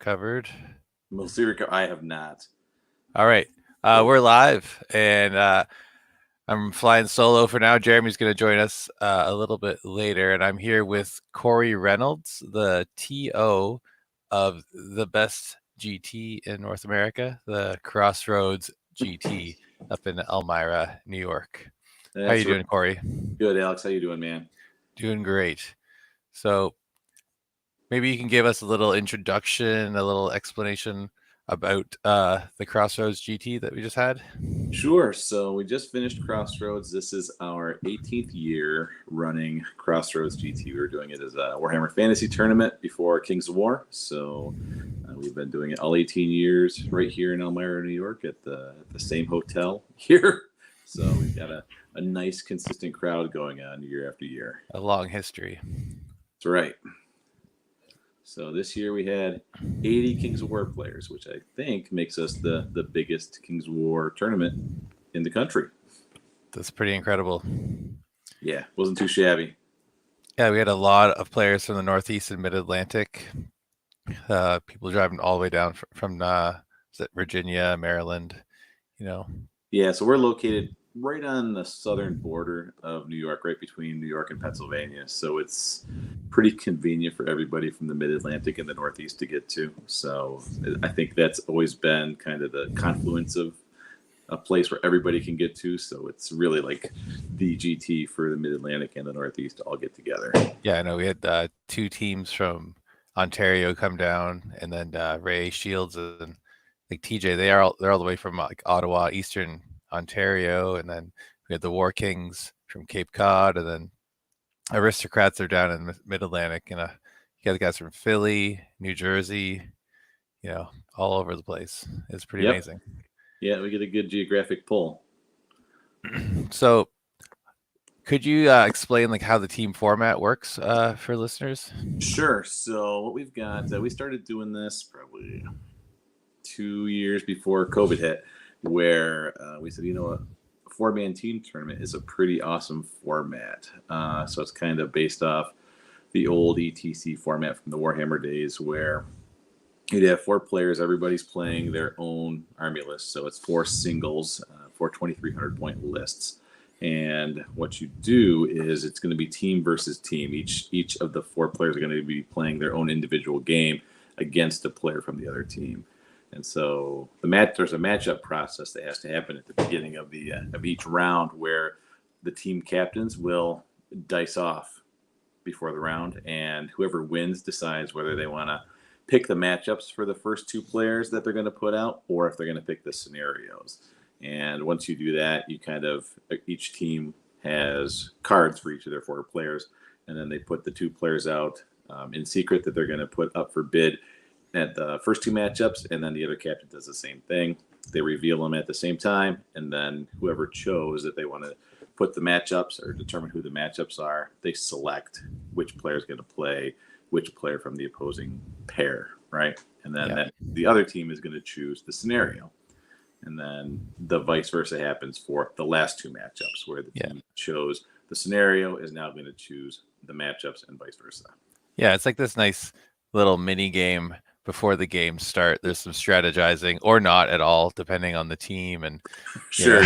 recovered? I have not. All right. We're live, and I'm flying solo for now. Jeremy's going to join us a little bit later, and I'm here with Corey Reynolds, the TO of the best GT in North America, the Crossroads GT up in Elmira, New York. How you doing, Corey? Good, Alex. How you doing, man? Doing great. So maybe you can give us a little introduction, a little explanation about the Crossroads GT that we just had. Sure. So we just finished Crossroads. This is our 18th year running Crossroads GT. We were doing it as a Warhammer Fantasy tournament before Kings of War. So we've been doing it all 18 years right here in Elmira, New York at the same hotel here. So we've got a nice, consistent crowd going on year after year. A long history. That's right. So this year we had 80 Kings of War players, which I think makes us the biggest Kings of War tournament in the country. That's pretty incredible. Yeah, wasn't too shabby. Yeah, we had a lot of players from the Northeast and Mid-Atlantic. People driving all the way down from Virginia, Maryland, Yeah, so we're located right on the southern border of New York, right between New York and Pennsylvania. So it's pretty convenient for everybody from the Mid-Atlantic and the Northeast to get to. So I think that's always been kind of the confluence of a place where everybody can get to. So it's really like the GT for the Mid-Atlantic and the Northeast to all get together. Yeah, I know we had two teams from Ontario come down, and then Ray Shields and like TJ. They're all the way from like Ottawa, Eastern Ontario, and then we had the War Kings from Cape Cod, and then Aristocrats are down in Mid Atlantic, and you got the guys from Philly, New Jersey, all over the place. It's pretty amazing. Yeah, we get a good geographic pull. So, could you explain like how the team format works for listeners? Sure. So what we've got, we started doing this probably 2 years before COVID hit, where we said, a 4-man team tournament is a pretty awesome format. So it's kind of based off the old ETC format from the Warhammer days, where you'd have 4 players, everybody's playing their own army list. So it's 4 singles, 4 2,300 point lists. And what you do is it's going to be team versus team. Each of the 4 players are going to be playing their own individual game against a player from the other team. And so there's a matchup process that has to happen at the beginning of each round, where the team captains will dice off before the round, and whoever wins decides whether they want to pick the matchups for the first 2 players that they're going to put out, or if they're going to pick the scenarios. And once you do that, each team has cards for each of their 4 players, and then they put the 2 players out in secret that they're going to put up for bid at the first 2 matchups, and then the other captain does the same thing. They reveal them at the same time, and then whoever chose that they want to put the matchups or determine who the matchups are, they select which player is going to play which player from the opposing pair, right? And then the other team is going to choose the scenario. And then the vice versa happens for the last 2 matchups, where the team chose the scenario is now going to choose the matchups, and vice versa. Yeah, it's like this nice little mini game before the games start. There's some strategizing, or not at all, depending on the team. And sure.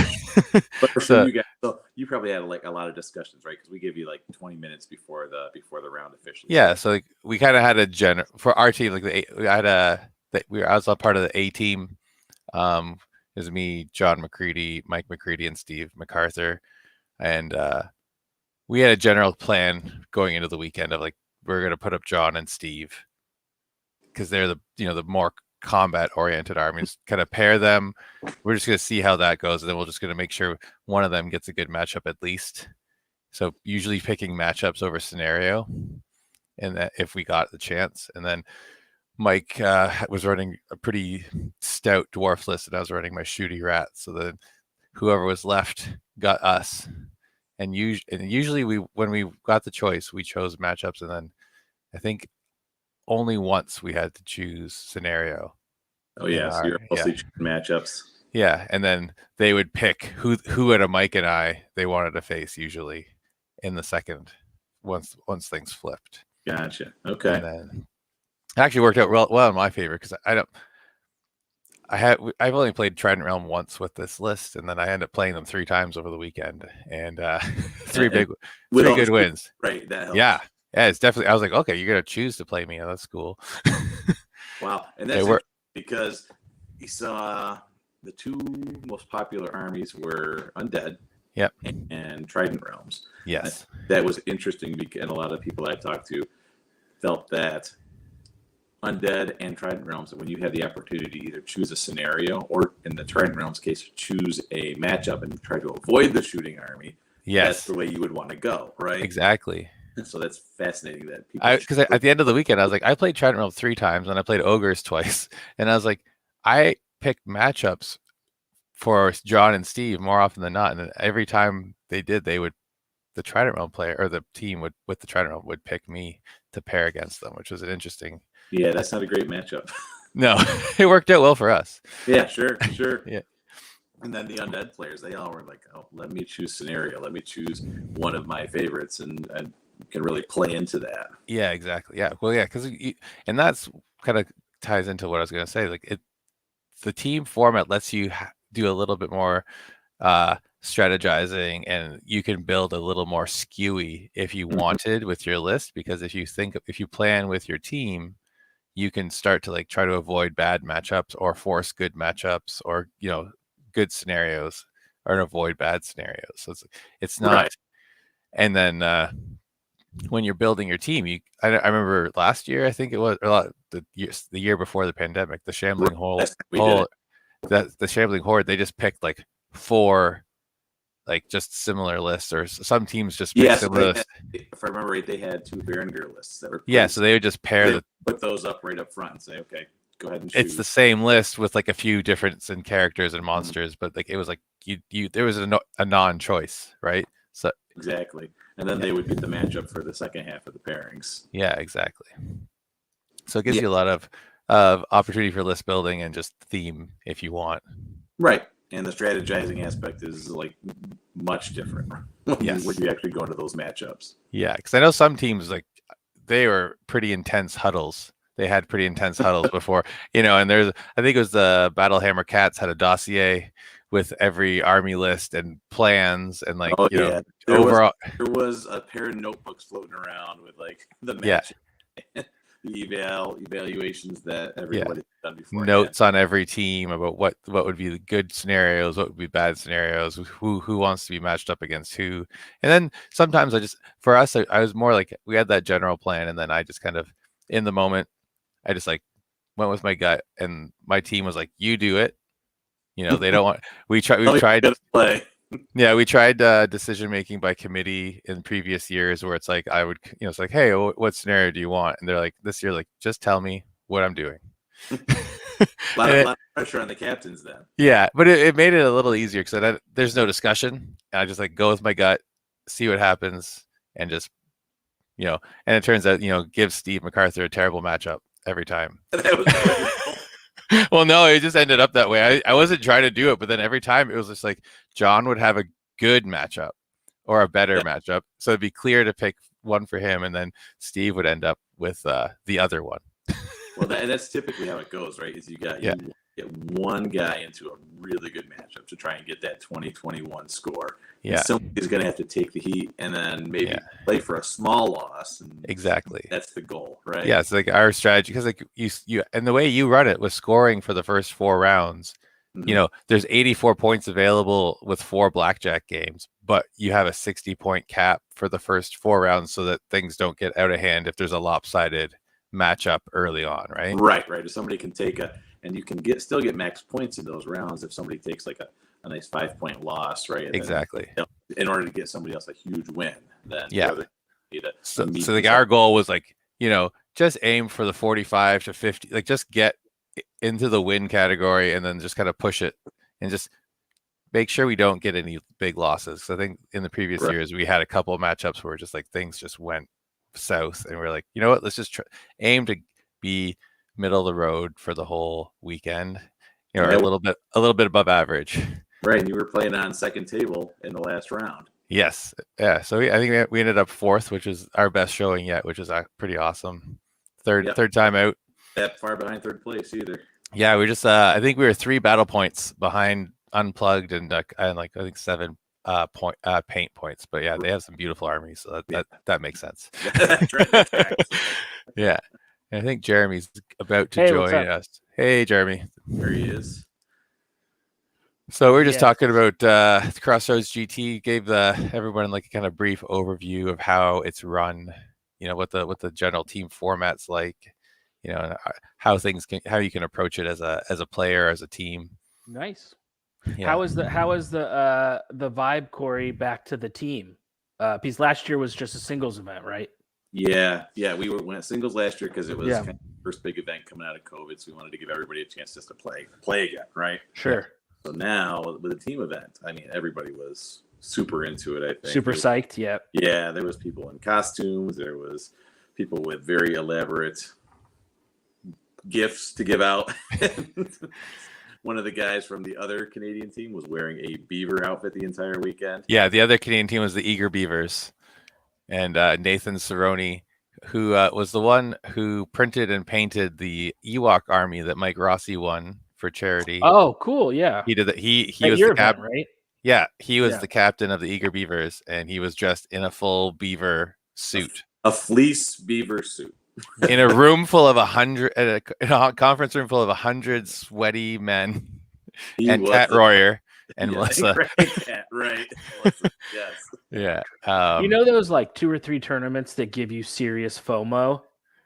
But for you guys, so you probably had like a lot of discussions, right? Because we give you like 20 minutes before the round officially. Yeah, so like, we kind of had a for our team. Like I was a part of the A team. It was me, John McCready, Mike McCready, and Steve MacArthur, and we had a general plan going into the weekend of like, we're going to put up John and Steve because they're the more combat oriented armies, kind of pair them. We're just going to see how that goes, and then we're just going to make sure one of them gets a good matchup at least. So usually picking matchups over scenario, and that if we got the chance. And then Mike was running a pretty stout dwarf list, and I was running my shooty rat. So then whoever was left got us. And usually when we got the choice, we chose matchups, and then I think only once we had to choose scenario. Oh yeah, so you're mostly choosing matchups. Yeah, and then they would pick who out of Mike and I they wanted to face, usually in the second, once things flipped. Gotcha. Okay. And then It actually worked out well in my favor because I've only played Trident Realm once with this list, and then I ended up playing them 3 times over the weekend, and And with three all the good shooters, wins. right? That helps. Yeah, yeah, it's definitely. I was like, okay, you're gonna choose to play me. That's cool. Wow, and It that's worked. because you saw the two most popular armies were Undead Yep. and Trident Realms. Yes. That was interesting because, and a lot of people I talked to felt that Undead and Trident Realms, when you had the opportunity to either choose a scenario or, in the Trident Realms case, choose a matchup and try to avoid the shooting army, that's Yes. the way you would want to go, right? Exactly. So that's fascinating that people. Because at the end of the weekend, I was like, I played Trident Realm 3 times, and I played Ogres twice, and I was like, I picked matchups for John and Steve more often than not, and every time they did, the Trident Realm player or the team would with the Trident Realm would pick me to pair against them, which was an interesting. Yeah, that's not a great matchup. No, it worked out well for us. Yeah, sure. Yeah. And then the Undead players, they all were like, oh, let me choose scenario. Let me choose one of my favorites and can really play into that. Yeah, exactly. Yeah. Well, yeah, because and that's kind of ties into what I was going to say. Like the team format lets you do a little bit more strategizing, and you can build a little more skewy if you wanted with your list, because if you plan with your team, you can start to like try to avoid bad matchups or force good matchups, or good scenarios, or avoid bad scenarios. So it's not. Right. And then when you're building your team, I remember last year, I think it was, or the year before the pandemic, the Shambling the Shambling Horde, they just picked like 4 like just similar lists, or some teams just pick similar lists. If I remember right, they had 2 Berengar lists that were so they would just pair put those up right up front and say, okay, go ahead and it's the same list with like a few difference in characters and monsters, but like it was like you there was a non-choice, right? So exactly, and then they would get the matchup for the second half of the pairings. Yeah, exactly. So it gives you a lot of opportunity for list building and just theme if you want. Right. And the strategizing aspect is like much different when you actually go into those matchups. Yeah, because I know some teams, like, they were pretty intense huddles. They had pretty intense huddles before, and I think it was the Battlehammer Cats had a dossier with every army list and plans and overall. There was a pair of notebooks floating around with like the match. The evaluations that everybody's done before. Notes on every team about what would be the good scenarios, what would be bad scenarios, who wants to be matched up against who. And then sometimes for us, I was more like, we had that general plan, and then I just kind of, in the moment, I just like went with my gut, and my team was like, you do it. They don't want, we tried to play. Yeah, we tried decision making by committee in previous years, where it's like I would, it's like, hey, what scenario do you want? And they're like, this year, like, just tell me what I'm doing. a lot of pressure on the captains then. Yeah, but it made it a little easier because there's no discussion. I just like go with my gut, see what happens, and just, and it turns out, give Steve MacArthur a terrible matchup every time. Well, no, it just ended up that way. I wasn't trying to do it, but then every time it was just like John would have a good matchup or a better matchup, so it'd be clear to pick one for him, and then Steve would end up with the other one. Well, that's typically how it goes, right? Is you get one guy into a really good matchup to try and get that 2021 score. Yeah, and somebody's going to have to take the heat and then maybe play for a small loss. And exactly, that's the goal, right? Yeah, it's like our strategy, because like you and the way you run it with scoring for the first 4 rounds. There's 84 points available with 4 blackjack games, but you have a 60-point cap for the first 4 rounds so that things don't get out of hand if there's a lopsided matchup early on, right? Right. If somebody can take and you can still get max points in those rounds if somebody takes like a nice 5-point loss, right? And exactly. Then, in order to get somebody else a huge win, then so like our goal was like, just aim for the 45 to 50, like just get into the win category, and then just kind of push it and just make sure we don't get any big losses. So I think in the previous years we had a couple of matchups where just like things just went south, and we're like, you know what, let's just aim to be middle of the road for the whole weekend, or a little bit above average. Right, and you were playing on second table in the last round. Yes, yeah. So I think we ended up 4th, which is our best showing yet, which is pretty awesome. third time out. That far behind third place either. Yeah, we just I think we were 3 battle points behind Unplugged and like I think 7 paint points. But yeah, they have some beautiful armies, so that makes sense. That's right. That's correct. Yeah. And I think Jeremy's about to Hey, join us. Hey, Jeremy. There he is. So we're just talking about Crossroads GT. Gave everyone like a kind of brief overview of how it's run. You know what the general team format's like. You know how you can approach it as a player, as a team. Nice. Yeah. How is the vibe, Corey, back to the team? Because last year was just a singles event, right? Yeah, we went singles last year because it was kind of the first big event coming out of COVID, so we wanted to give everybody a chance just to play again, right? Sure. So now with a team event, I mean, everybody was super into it. I think super psyched. Yeah. Yeah, there was people in costumes. There was people with very elaborate gifts to give out. One of the guys from the other Canadian team was wearing a beaver outfit the entire weekend. Yeah, the other Canadian team was the Eager Beavers, and Nathan Cerrone, who was the one who printed and painted the Ewok army that Mike Rossi won for charity. Oh, cool! Yeah, he did that. He at was your the event, right? Yeah, he was the captain of the Eager Beavers, and he was dressed in a full beaver suit, a fleece beaver suit, in a room full of 100, in a conference room full of 100 sweaty men, and Kat Royer and Melissa. Right. Melissa, yes. Yeah. You know those like 2 or 3 tournaments that give you serious FOMO?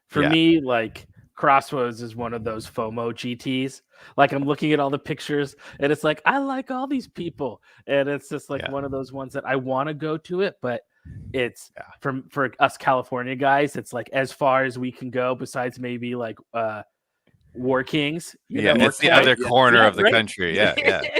For me, like Crossroads is one of those FOMO GTs. Like I'm looking at all the pictures and it's like, I like all these people. And it's just like one of those ones that I want to go to it, but it's for us California guys, it's like as far as we can go besides maybe like War Kings. It's the other corner of the country. Yeah,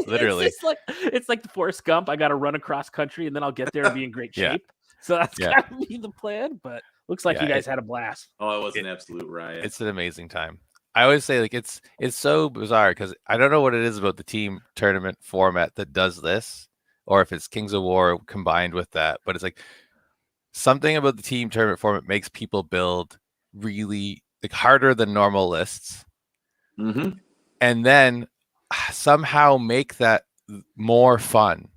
literally. It's like the Forrest Gump. I got to run across country and then I'll get there and be in great shape. So that's got to be the plan. But looks like you guys had a blast. Oh, it was an absolute riot. It's an amazing time. I always say like it's so bizarre because I don't know what it is about the team tournament format that does this, or if it's Kings of War combined with that. But it's like something about the team tournament format makes people build really like harder than normal lists. Mm-hmm. And then somehow make that more fun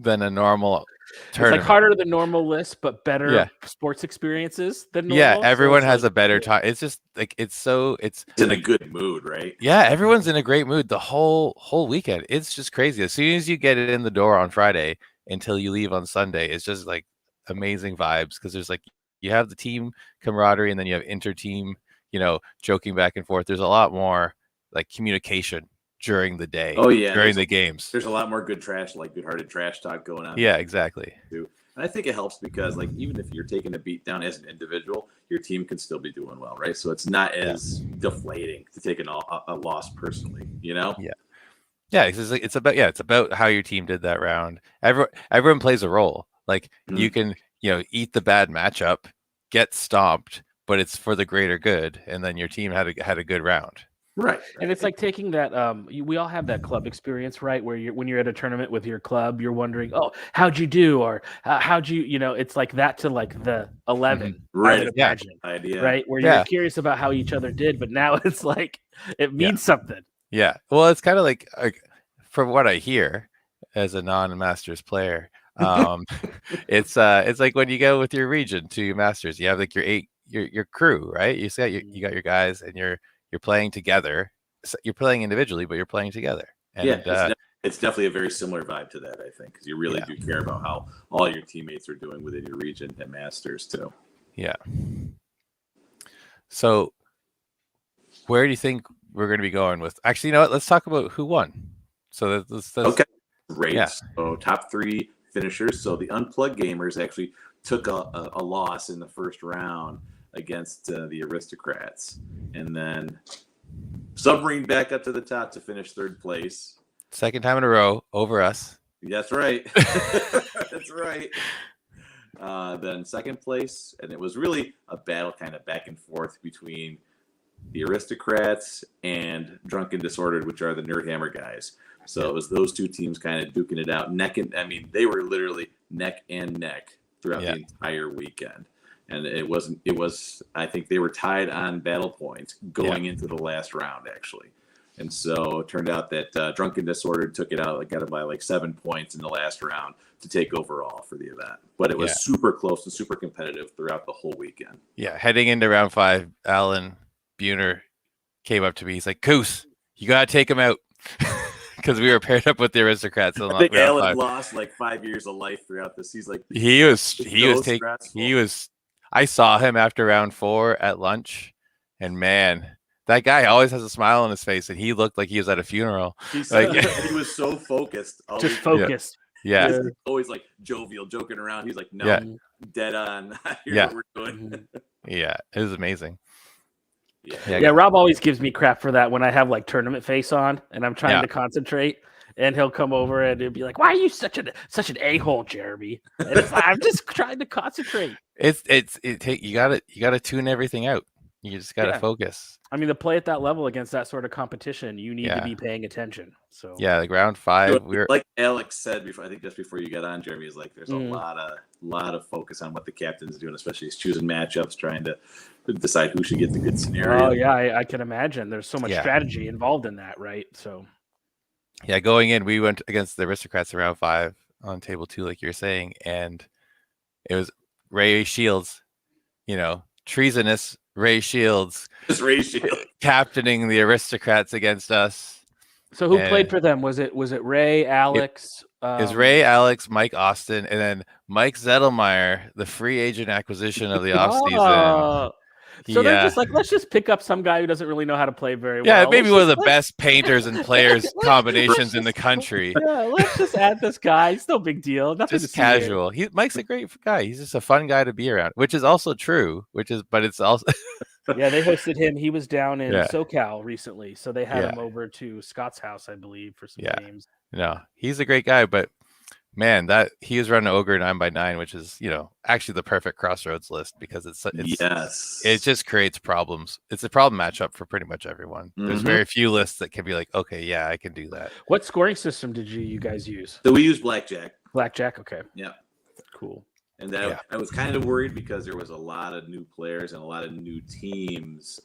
than a normal tournament. It's like harder than normal lists, but better sports experiences than normal. Yeah, everyone has a better time. It's just like it's in a good mood, right? Yeah, everyone's in a great mood the whole weekend. It's just crazy. As soon as you get it in the door on Friday until you leave on Sunday, it's just like amazing vibes because there's like you have the team camaraderie and then you have inter-team, joking back and forth. There's a lot more like communication during the day. Oh yeah, during the games. There's a lot more good-hearted trash talk going on. Yeah, exactly. Too. And I think it helps because like even if you're taking a beat down as an individual, your team can still be doing well, right? So it's not as deflating to take a loss personally, Yeah. Yeah, it's about how your team did that round. Everyone plays a role. Like you can, eat the bad matchup, get stomped, but it's for the greater good, and then your team had a good round. Right. And it's like taking that we all have that club experience, right? Where when you're at a tournament with your club, you're wondering, oh, how'd you do? Or how'd you, it's like that to like the 11, right? I would imagine, idea, right? Where you're curious about how each other did, but now it's like it means something. Yeah. Well, it's kind of like from what I hear as a non-Masters player, it's like when you go with your region to Masters, you have like your crew, right? You got your guys and you're playing together. You're playing individually, but you're playing together. And, it's definitely a very similar vibe to that, I think, because you really do care about how all your teammates are doing within your region at Masters too. Yeah. So, where do you think we're going to be going with? Actually, you know what? Let's talk about who won. So that's okay. Great. Yeah. So top 3 finishers. So the Unplugged Gamers actually took a loss in the first round against the Aristocrats, and then submarine back up to the top to finish 3rd place. Second time in a row over us. That's right. That's right. Then 2nd place, and it was really a battle kind of back and forth between the Aristocrats and Drunken Disordered, which are the Nerdhammer guys. So it was those 2 teams kind of duking it out. They were literally neck and neck throughout the entire weekend. And it wasn't. It was. I think they were tied on battle points going into the last round, actually. And so it turned out that Drunken Disorder took it out, got it by like 7 points in the last round to take overall for the event. But it was super close and super competitive throughout the whole weekend. Yeah, heading into round 5, Alan Buhner came up to me. He's like, "Coos, you gotta take him out," because we were paired up with the Aristocrats. I think Alan lost like 5 years of life throughout this. He's like, he was. I saw him after round 4 at lunch, and man, that guy always has a smile on his face, and he looked like he was at a funeral. He was so focused. Just focused. Yeah. He's always like jovial, joking around. He's like, no, dead on. Here's what we're doing. Yeah, it was amazing. Yeah, Rob always gives me crap for that when I have like tournament face on and I'm trying to concentrate. And he'll come over and he'll be like, "Why are you such an a-hole, Jeremy?" And it's like, I'm just trying to concentrate. You gotta tune everything out. You just gotta focus. I mean, to play at that level against that sort of competition, you need to be paying attention. So like round 5, like Alex said before. I think just before you got on, Jeremy, is like there's a lot of focus on what the captain's doing, especially he's choosing matchups, trying to decide who should get the good scenario. Oh yeah, I can imagine. There's so much strategy involved in that, right? So. Yeah, going in, we went against the Aristocrats in round 5 on table 2, like you're saying, and it was Ray Shields, treasonous Ray Shields, captaining the Aristocrats against us. So who played for them? Was it Ray, Alex? It was Ray, Alex, Mike Austin, and then Mike Zettelmeyer, the free agent acquisition of the offseason. So they're just like, let's just pick up some guy who doesn't really know how to play very well. Yeah, maybe one of the best painters and players combinations in the country. Yeah, let's just add this guy. It's no big deal. Nothing just casual. Mike's a great guy. He's just a fun guy to be around, which is also true. But it's also yeah, they hosted him. He was down in SoCal recently, so they had him over to Scott's house, I believe, for some games. No, he's a great guy, but man, that he was running Ogre 9x9, which is actually the perfect crossroads list because it just creates problems. It's a problem matchup for pretty much everyone. There's very few lists that can be like, okay, yeah, I can do that. What scoring system did you guys use? So we used Blackjack. Blackjack, okay. Yeah, cool. And I was kind of worried because there was a lot of new players and a lot of new teams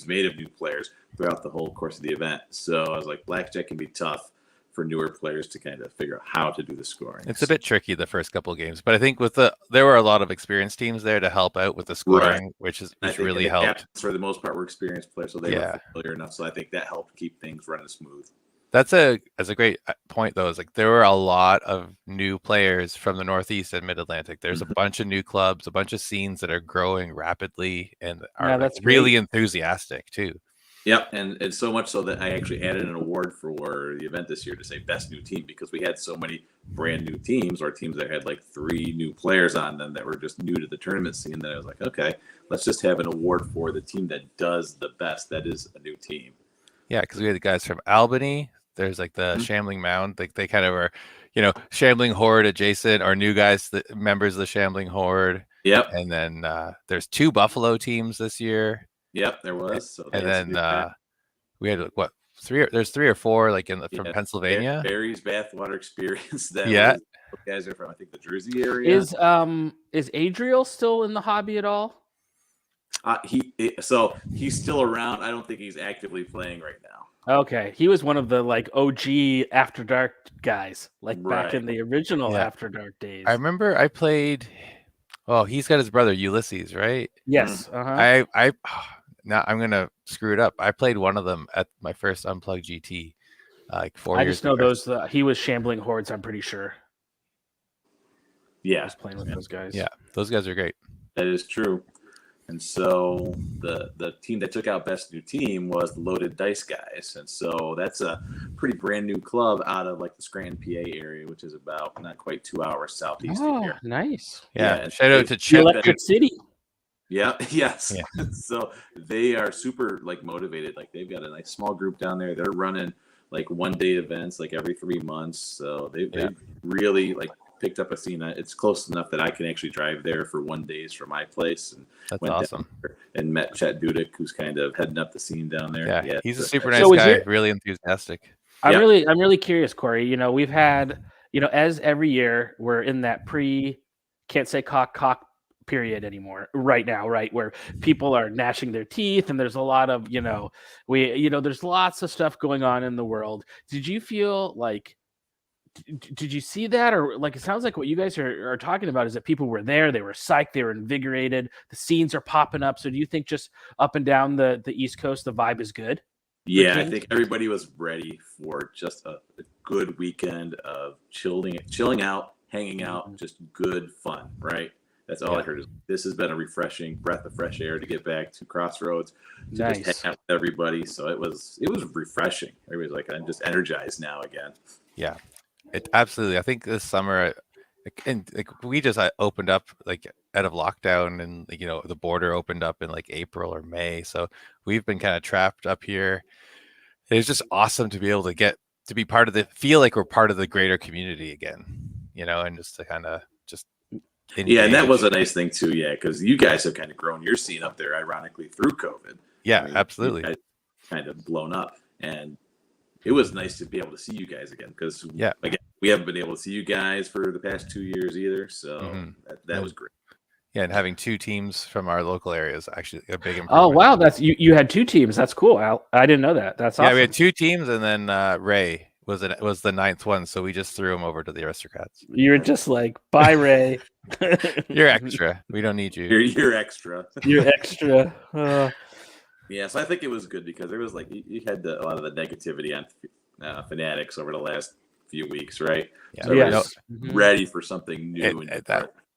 made of new players throughout the whole course of the event. So I was like, Blackjack can be tough for newer players to kind of figure out how to do the scoring. It's a bit tricky the first couple of games, but I think there were a lot of experienced teams there to help out with the scoring, which really helped. For the most part, we're experienced players, so they were familiar enough. So I think that helped keep things running smooth. That's a great point though. Is like there were a lot of new players from the Northeast and Mid Atlantic. There's a bunch of new clubs, a bunch of scenes that are growing rapidly and are really enthusiastic too. Yep, and so much so that I actually added an award for the event this year to say best new team because we had so many brand new teams or teams that had like 3 new players on them that were just new to the tournament scene. That I was like, okay, let's just have an award for the team that does the best. That is a new team. Yeah, because we had the guys from Albany. There's like the Shambling Mound. Like they kind of were, Shambling Horde adjacent or new guys, members of the Shambling Horde. Yep. And then there's 2 Buffalo teams this year. Yep, there was. So and then we had what 3? There's 3 or 4 like from Pennsylvania. Barry's Bathwater Experience. Those guys are from I think the Jersey area. Is Adriel still in the hobby at all? He's still around. I don't think he's actively playing right now. Okay, he was one of the like OG After Dark guys, like back in the original After Dark days. I remember I played. Oh, he's got his brother Ulysses, right? Yes. Now I'm gonna screw it up. I played one of them at my first Unplugged GT, like 4 years. I just know those. He was Shambling Hordes. I'm pretty sure. Yeah, I was playing with those guys. Yeah, those guys are great. That is true. And so the team that took out best new team was the Loaded Dice guys, and so that's a pretty brand new club out of like the Scranton, PA area, which is about not quite 2 hours southeast of here. Nice. Yeah, shout out to Chet. Electric City. Yeah. Yes. Yeah. So they are super like motivated. Like they've got a nice small group down there. They're running like 1-day events like every 3 months. So they've really like picked up a scene. It's close enough that I can actually drive there for 1 day from my place. And that's awesome. And met Chet Dudek, who's kind of heading up the scene down there. Yeah, he's a super nice guy. Really enthusiastic. I'm really curious, Corey. We've had, as every year we're in that can't say cock period anymore right now, right? Where people are gnashing their teeth and there's a lot of, there's lots of stuff going on in the world. Did you feel like, did you see that? Or like, it sounds like what you guys are talking about is that people were there, they were psyched, they were invigorated, the scenes are popping up. So do you think just up and down the East Coast, the vibe is good? Yeah, I think everybody was ready for just a good weekend of chilling out, hanging out, just good fun, right? That's all I heard. This has been a refreshing breath of fresh air to get back to Crossroads, to just hang out with everybody. So it was refreshing. Everybody's like, I'm just energized now again. Yeah, it absolutely. I think this summer, and like we just opened up like out of lockdown, and the border opened up in like April or May. So we've been kind of trapped up here. It's just awesome to be able to get to be part of feel like we're part of the greater community again, and just to kind of just engage. Yeah, and that was a nice thing too. Yeah, because you guys have kind of grown your scene up there, ironically, through COVID. Yeah, absolutely. You guys kind of blown up, and it was nice to be able to see you guys again because again, we haven't been able to see you guys for the past 2 years either. So that was great. Yeah, and having 2 teams from our local area is actually a big improvement. Oh wow, that's you had 2 teams. That's cool, Al. I didn't know that. That's awesome. Yeah, we had 2 teams, and then Ray was the 9th one, so we just threw him over to the Aristocrats. You were just like, bye, Ray. You're extra. We don't need you. You're extra. You're extra. Yeah, so I think it was good because there was like you had a lot of the negativity on Fanatics over the last few weeks, right? Yeah. So everybody's ready for something new.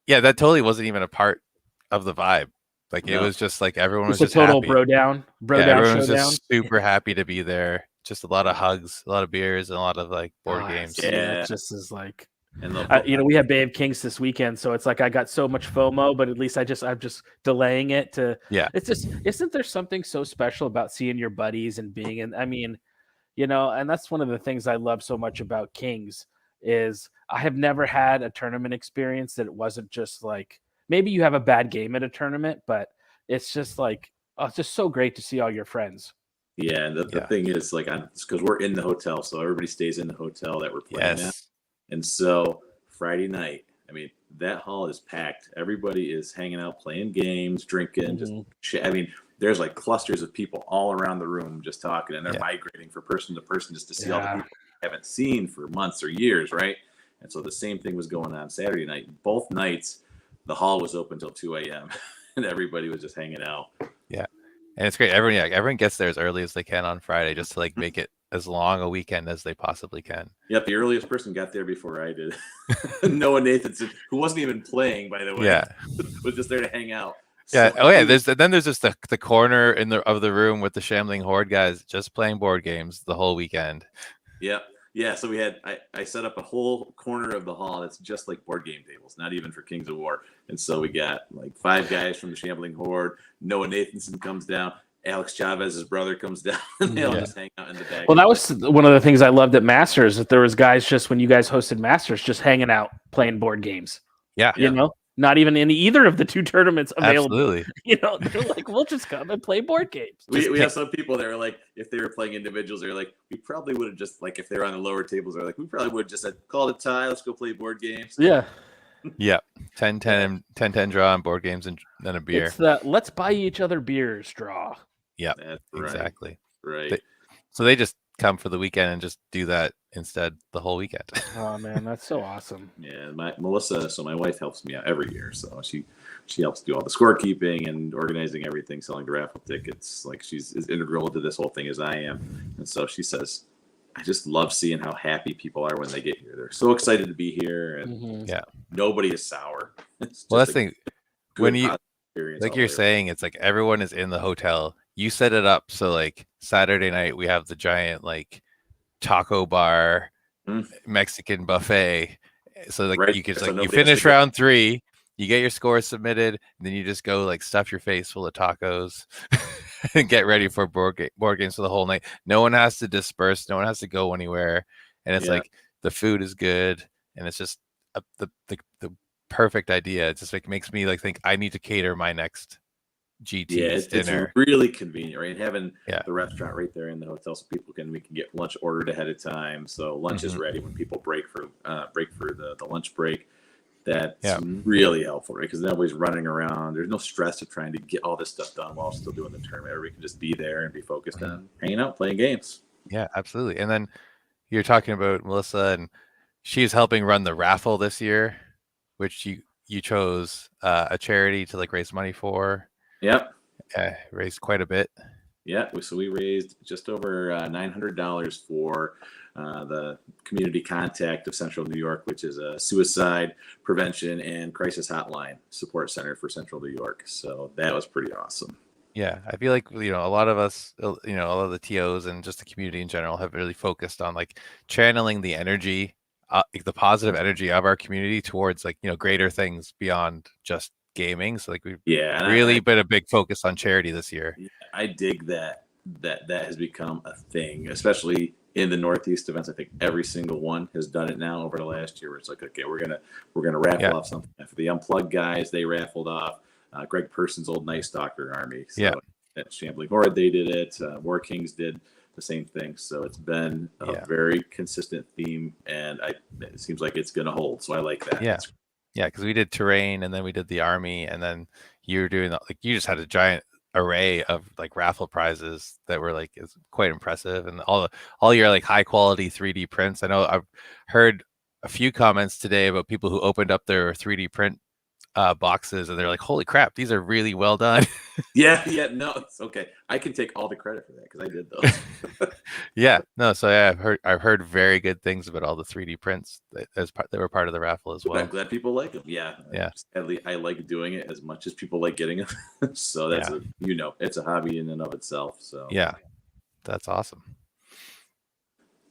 That totally wasn't even a part of the vibe. Like it was just like everyone was just a total happy. bro down. Everyone was just super happy to be there. Just a lot of hugs, a lot of beers, and a lot of like board games. Yeah, it just is like, we had Bay of Kings this weekend, so it's like I got so much FOMO, but at least I'm just delaying it to. Yeah, it's just, isn't there something so special about seeing your buddies and being in? I mean, and that's one of the things I love so much about Kings is I have never had a tournament experience that it wasn't just like, maybe you have a bad game at a tournament, but it's just like, it's just so great to see all your friends. Yeah, and the thing is, like, because we're in the hotel, so everybody stays in the hotel that we're playing at. And so Friday night, I mean, that hall is packed. Everybody is hanging out, playing games, drinking, just shit. I mean, there's like clusters of people all around the room just talking, and they're migrating from person to person just to see all the people they haven't seen for months or years, right? And so the same thing was going on Saturday night. Both nights, the hall was open till 2 a.m. and everybody was just hanging out. Yeah, and it's great. Everyone gets there as early as they can on Friday, just to like make it as long a weekend as they possibly can. Yep, the earliest person got there before I did. Noah Nathanson, who wasn't even playing, by the way, was just there to hang out. Yeah. So, there's just the corner of the room with the Shambling Horde guys just playing board games the whole weekend. Yep. Yeah, so I set up a whole corner of the hall that's just like board game tables, not even for Kings of War. And so we got like 5 guys from the Shambling Horde. Noah Nathanson comes down. Alex Chavez's brother comes down, and they all just hang out in the back. Well, that was one of the things I loved at Masters, that there was guys just when you guys hosted Masters, just hanging out, playing board games. Yeah. Not even in either of the 2 tournaments available. Absolutely. They're like, we'll just come and play board games. We have some people that are like, if they were playing individuals, they're like, we probably would have just, like, if they're on the lower tables, they're like, we probably would have just said, call it a tie, let's go play board games. Yeah. Yeah. 10-10 draw on board games and then a beer. It's the let's buy each other beers draw. Yeah, that's right. Exactly. Right. So they just come for the weekend and just do that instead the whole weekend. Oh man, that's so awesome. Yeah, Melissa, so my wife helps me out every year. So she helps do all the scorekeeping and organizing everything, selling the raffle tickets. Like she's as integral to this whole thing as I am. And so she says, I just love seeing how happy people are when they get here. They're so excited to be here, and nobody is sour. Well, that's the thing. When you like you're saying, it's like everyone is in the hotel. You set it up so like Saturday night we have the giant like taco bar, Mexican buffet. So like you can you finish round 3, you get your scores submitted, and then you just go like stuff your face full of tacos and get ready for board games for the whole night. No one has to disperse. No one has to go anywhere. And it's like the food is good, and it's just the perfect idea. It just like makes me like think I need to cater my next GT dinner. It's really convenient, right? Having the restaurant right there in the hotel, so we can get lunch ordered ahead of time. So lunch is ready when people break for the lunch break. That's really helpful, right? Because nobody's running around. There's no stress of trying to get all this stuff done while still doing the tournament. Everybody can just be there and be focused on hanging out, playing games. Yeah, absolutely. And then you're talking about Melissa, and she's helping run the raffle this year, which you chose a charity to like raise money for. Yep. Raised quite a bit. Yeah, so we raised just over $900 for the Community Contact of Central New York, which is a suicide prevention and crisis hotline support center for Central New York. So that was pretty awesome. Yeah, I feel like, a lot of us, a lot of the TOs and just the community in general have really focused on like channeling the energy, the positive energy of our community towards like, greater things beyond just gaming. So like we've really been a big focus on charity this year. I dig that has become a thing, especially in the Northeast events. I think every single one has done it now over the last year, where it's like, okay, we're gonna raffle off something. For the Unplugged guys, they raffled off Greg Person's old Night Stalker army. So at Shambling Horde, they did it. War Kings did the same thing. So it's been a very consistent theme, and it seems like it's gonna hold. So I like that. Yeah, because we did terrain, and then we did the army, and then you were doing like you just had a giant array of like raffle prizes that were like is quite impressive, and all your like high quality 3D prints. I know I've heard a few comments today about people who opened up their 3D print boxes, and they're like, "Holy crap, these are really well done." No, it's okay. I can take all the credit for that because I did those. So I've heard very good things about all the 3D prints that were part of the raffle as well. I'm glad people like them. At least I like doing it as much as people like getting them. So that's it's a hobby in and of itself. So that's awesome.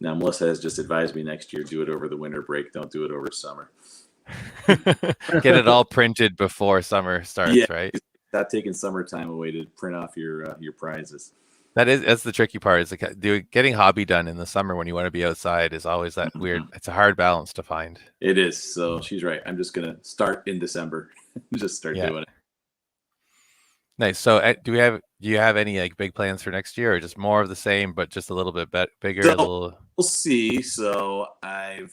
Now Melissa has just advised me next year, do it over the winter break. Don't do it over summer. Get it all printed before summer starts, right? Stop taking summertime away to print off your prizes. That's the tricky part. Is like getting hobby done in the summer when you want to be outside is always that weird. It's a hard balance to find. It is. So she's right. I'm just gonna start in December. Just start doing it. Nice. So do you have any like big plans for next year, or just more of the same but just a little bit bigger? So, we'll see. So I've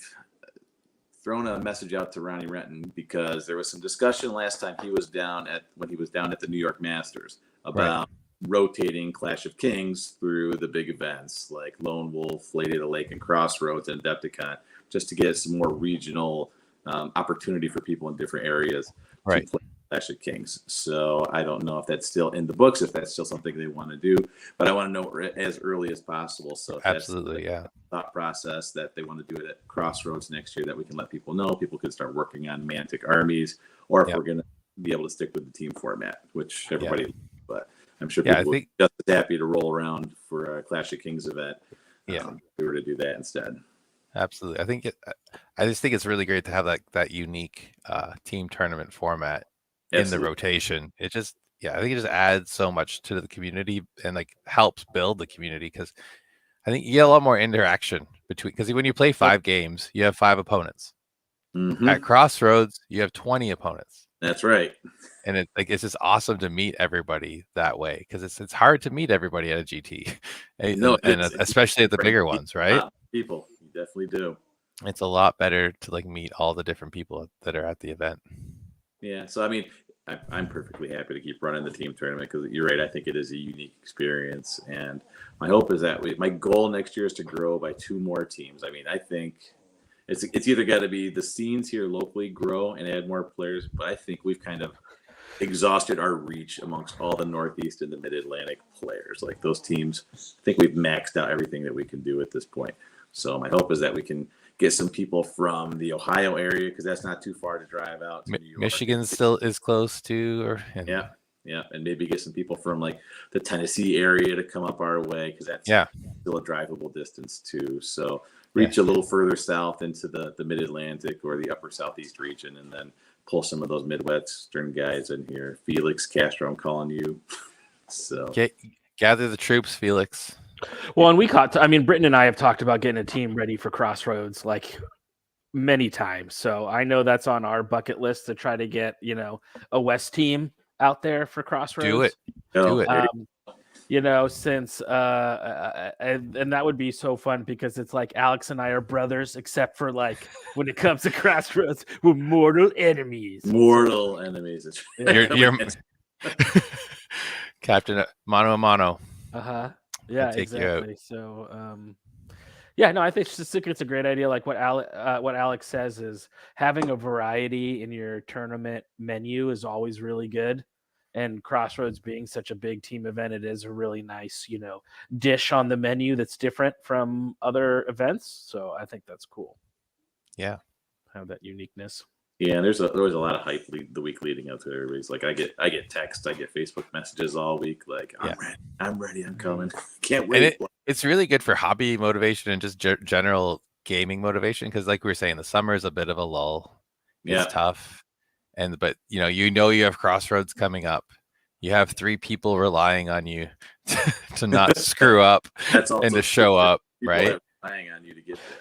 thrown a message out to Ronnie Renton because there was some discussion last time when he was down at the New York Masters about rotating Clash of Kings through the big events like Lone Wolf, Lady of the Lake, and Crossroads and Adepticon, just to get some more regional opportunity for people in different areas to play Clash of Kings. So I don't know if that's still in the books, if that's still something they want to do, but I want to know as early as possible. So absolutely, that's the thought process that they want to do it at Crossroads next year, that we can let people know. People could start working on Mantic armies, or if we're going to be able to stick with the team format, which everybody, but I'm sure people would be just as happy to roll around for a Clash of Kings event. If we were to do that instead. Absolutely. I just think it's really great to have that unique team tournament format in the rotation. I think it just adds so much to the community and like helps build the community, because I think you get a lot more interaction because when you play 5 games, you have 5 opponents. At Crossroads, you have 20 opponents. That's right. And it's just awesome to meet everybody that way, because it's hard to meet everybody at a GT, especially at the bigger ones, right? People, you definitely do. It's a lot better to like meet all the different people that are at the event. Yeah, so I mean, I'm perfectly happy to keep running the team tournament, because you're right. I think it is a unique experience, and my hope is that my goal next year is to grow by 2 more teams. I mean, I think it's either got to be the scenes here locally grow and add more players, but I think we've kind of exhausted our reach amongst all the Northeast and the Mid-Atlantic players. Like those teams, I think we've maxed out everything that we can do at this point. So my hope is that we can get some people from the Ohio area, because that's not too far to drive out to New York. Michigan still is close to, and maybe get some people from like the Tennessee area to come up our way, because that's still a drivable distance too. So reach a little further south into the Mid-Atlantic or the upper Southeast region, and then pull some of those Midwestern guys in here. Felix Castro, I'm calling you. So gather the troops, Felix. Well, and Britton and I have talked about getting a team ready for Crossroads like many times. So I know that's on our bucket list to try to get, a West team out there for Crossroads. Do it. since and that would be so fun because it's like Alex and I are brothers, except for like when it comes to Crossroads, we're mortal enemies. Mortal enemies. You're Captain Mano a Mano. Yeah, take you out. exactly. So yeah, no, I think it's a great idea. Like what Alex says is having a variety in your tournament menu is always really good. And Crossroads being such a big team event, it is a really nice, dish on the menu that's different from other events. So I think that's cool. Yeah, have that uniqueness. Yeah, there was a lot of hype the week leading up to it. Everybody's like, I get texts, I get Facebook messages all week. Like, I'm ready, I'm coming. Can't wait. And it's really good for hobby motivation and just general gaming motivation because, like we were saying, the summer is a bit of a lull. It's tough, but you have Crossroads coming up. You have 3 people relying on you to not screw up and to show up, right? Relying on you to get there.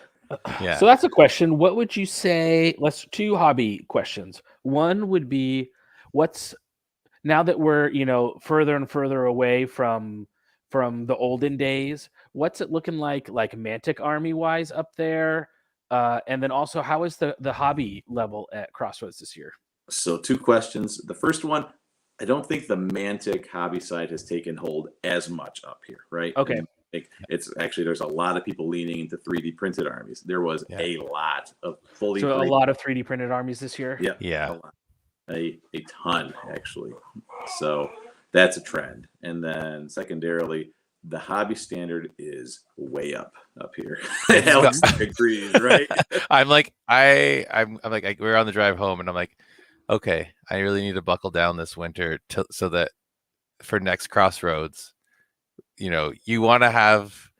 Yeah. So that's a question. What would you say? Let's 2 hobby questions. One would be, now that we're further and further away from the olden days, what's it looking like Mantic Army wise up there? And then also, how is the hobby level at Crossroads this year? So 2 questions. The first one, I don't think the Mantic hobby side has taken hold as much up here, right? Okay. It's actually, there's a lot of people leaning into 3D printed armies. There was a lot of fully. So a lot of 3D printed armies this year. Yeah. A ton actually. So that's a trend. And then secondarily, the hobby standard is way up here. Alex agrees, right? I'm like we're on the drive home, and I'm like, okay, I really need to buckle down this winter so that for next Crossroads, you want to have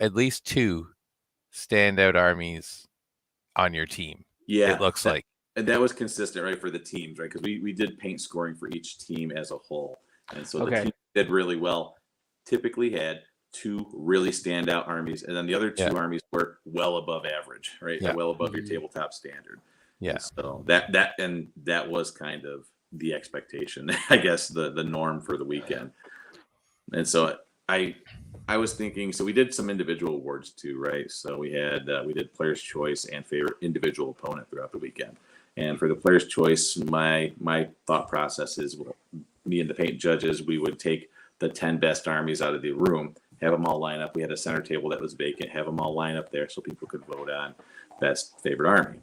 at least 2 standout armies on your team. Yeah, it looks like. And that was consistent, right, for the teams, right? Because we did paint scoring for each team as a whole. And so the team did really well. Typically had 2 really standout armies, and then the other 2 armies were well above average, right? Yeah. Well above your tabletop standard. Yeah. And so that was kind of the expectation, I guess, the norm for the weekend. And so I was thinking, so we did some individual awards too, right? So we did Player's Choice and favorite individual opponent throughout the weekend. And for the Player's Choice, my thought process is, me and the paint judges, we would take the 10 best armies out of the room, have them all line up. We had a center table that was vacant, have them all line up there so people could vote on best favorite army.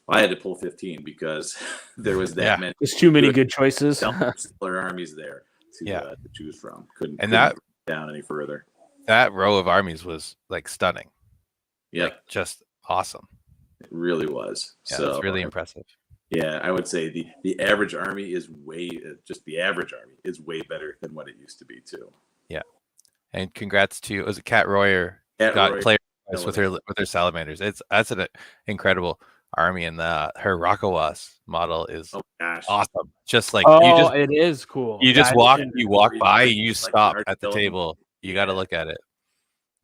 Well, I had to pull 15 because there was that many. There's too many good choices. Stellar armies there to choose from. Couldn't down any further. That row of armies was like stunning. Yeah, just awesome. It really was. Yeah, so it's really impressive. Yeah, I would say the average army is the average army is way better than what it used to be too. Yeah, and congrats to Kat Royer got player with her salamanders. That's an incredible army, and her Rakawas model is awesome. Just like it is cool. You just walk by, and you stop at the table. You got to look at it.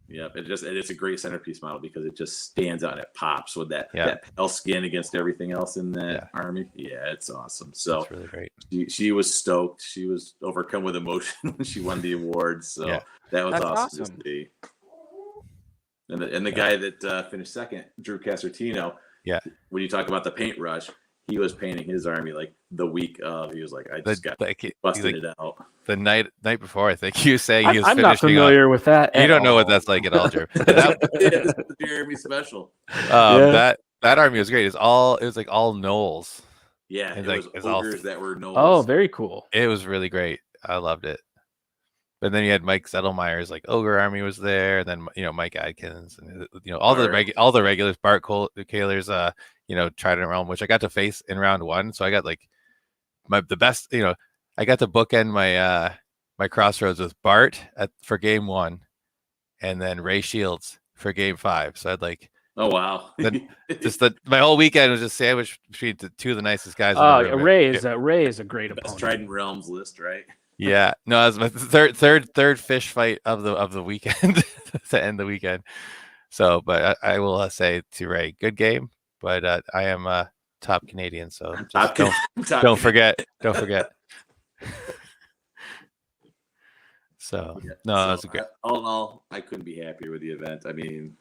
Yeah, it's a great centerpiece model because it just stands out and it pops with that pale skin against everything else in that army. Yeah, it's awesome. So it's really great. She was stoked. She was overcome with emotion when she won the award. So that was awesome to see. And the guy that finished second, Drew Casertino. Yeah. When you talk about the paint rush, he was painting his army like the week of. He was like, I just got busted it out. The night before, I think he was saying he was I'm not familiar with that. You don't know what that's like at all, Drew. It's the Jeremy special. That army was great. It was like all gnolls. Yeah, it was ogres that were gnolls. Oh, very cool. It was really great. I loved it. But then you had Mike Zettelmeyer's like ogre army was there, and then Mike Adkins, and all the regulars, Bart Kaler's Trident Realm, which I got to face in round 1. So I got like the best. I got to bookend my Crossroads with Bart for game 1, and then Ray Shields for game 5. So I had like, oh wow, my whole weekend was just sandwiched between the 2 of the nicest guys. Ray is a great opponent. Trident Realms list, right? Yeah, no, that was my third fish fight of the weekend to end the weekend. So, but I will say to Ray, good game. But I am top Canadian, so don't forget. So Yeah. no, that's a great. All in all, I couldn't be happier with the event. I mean,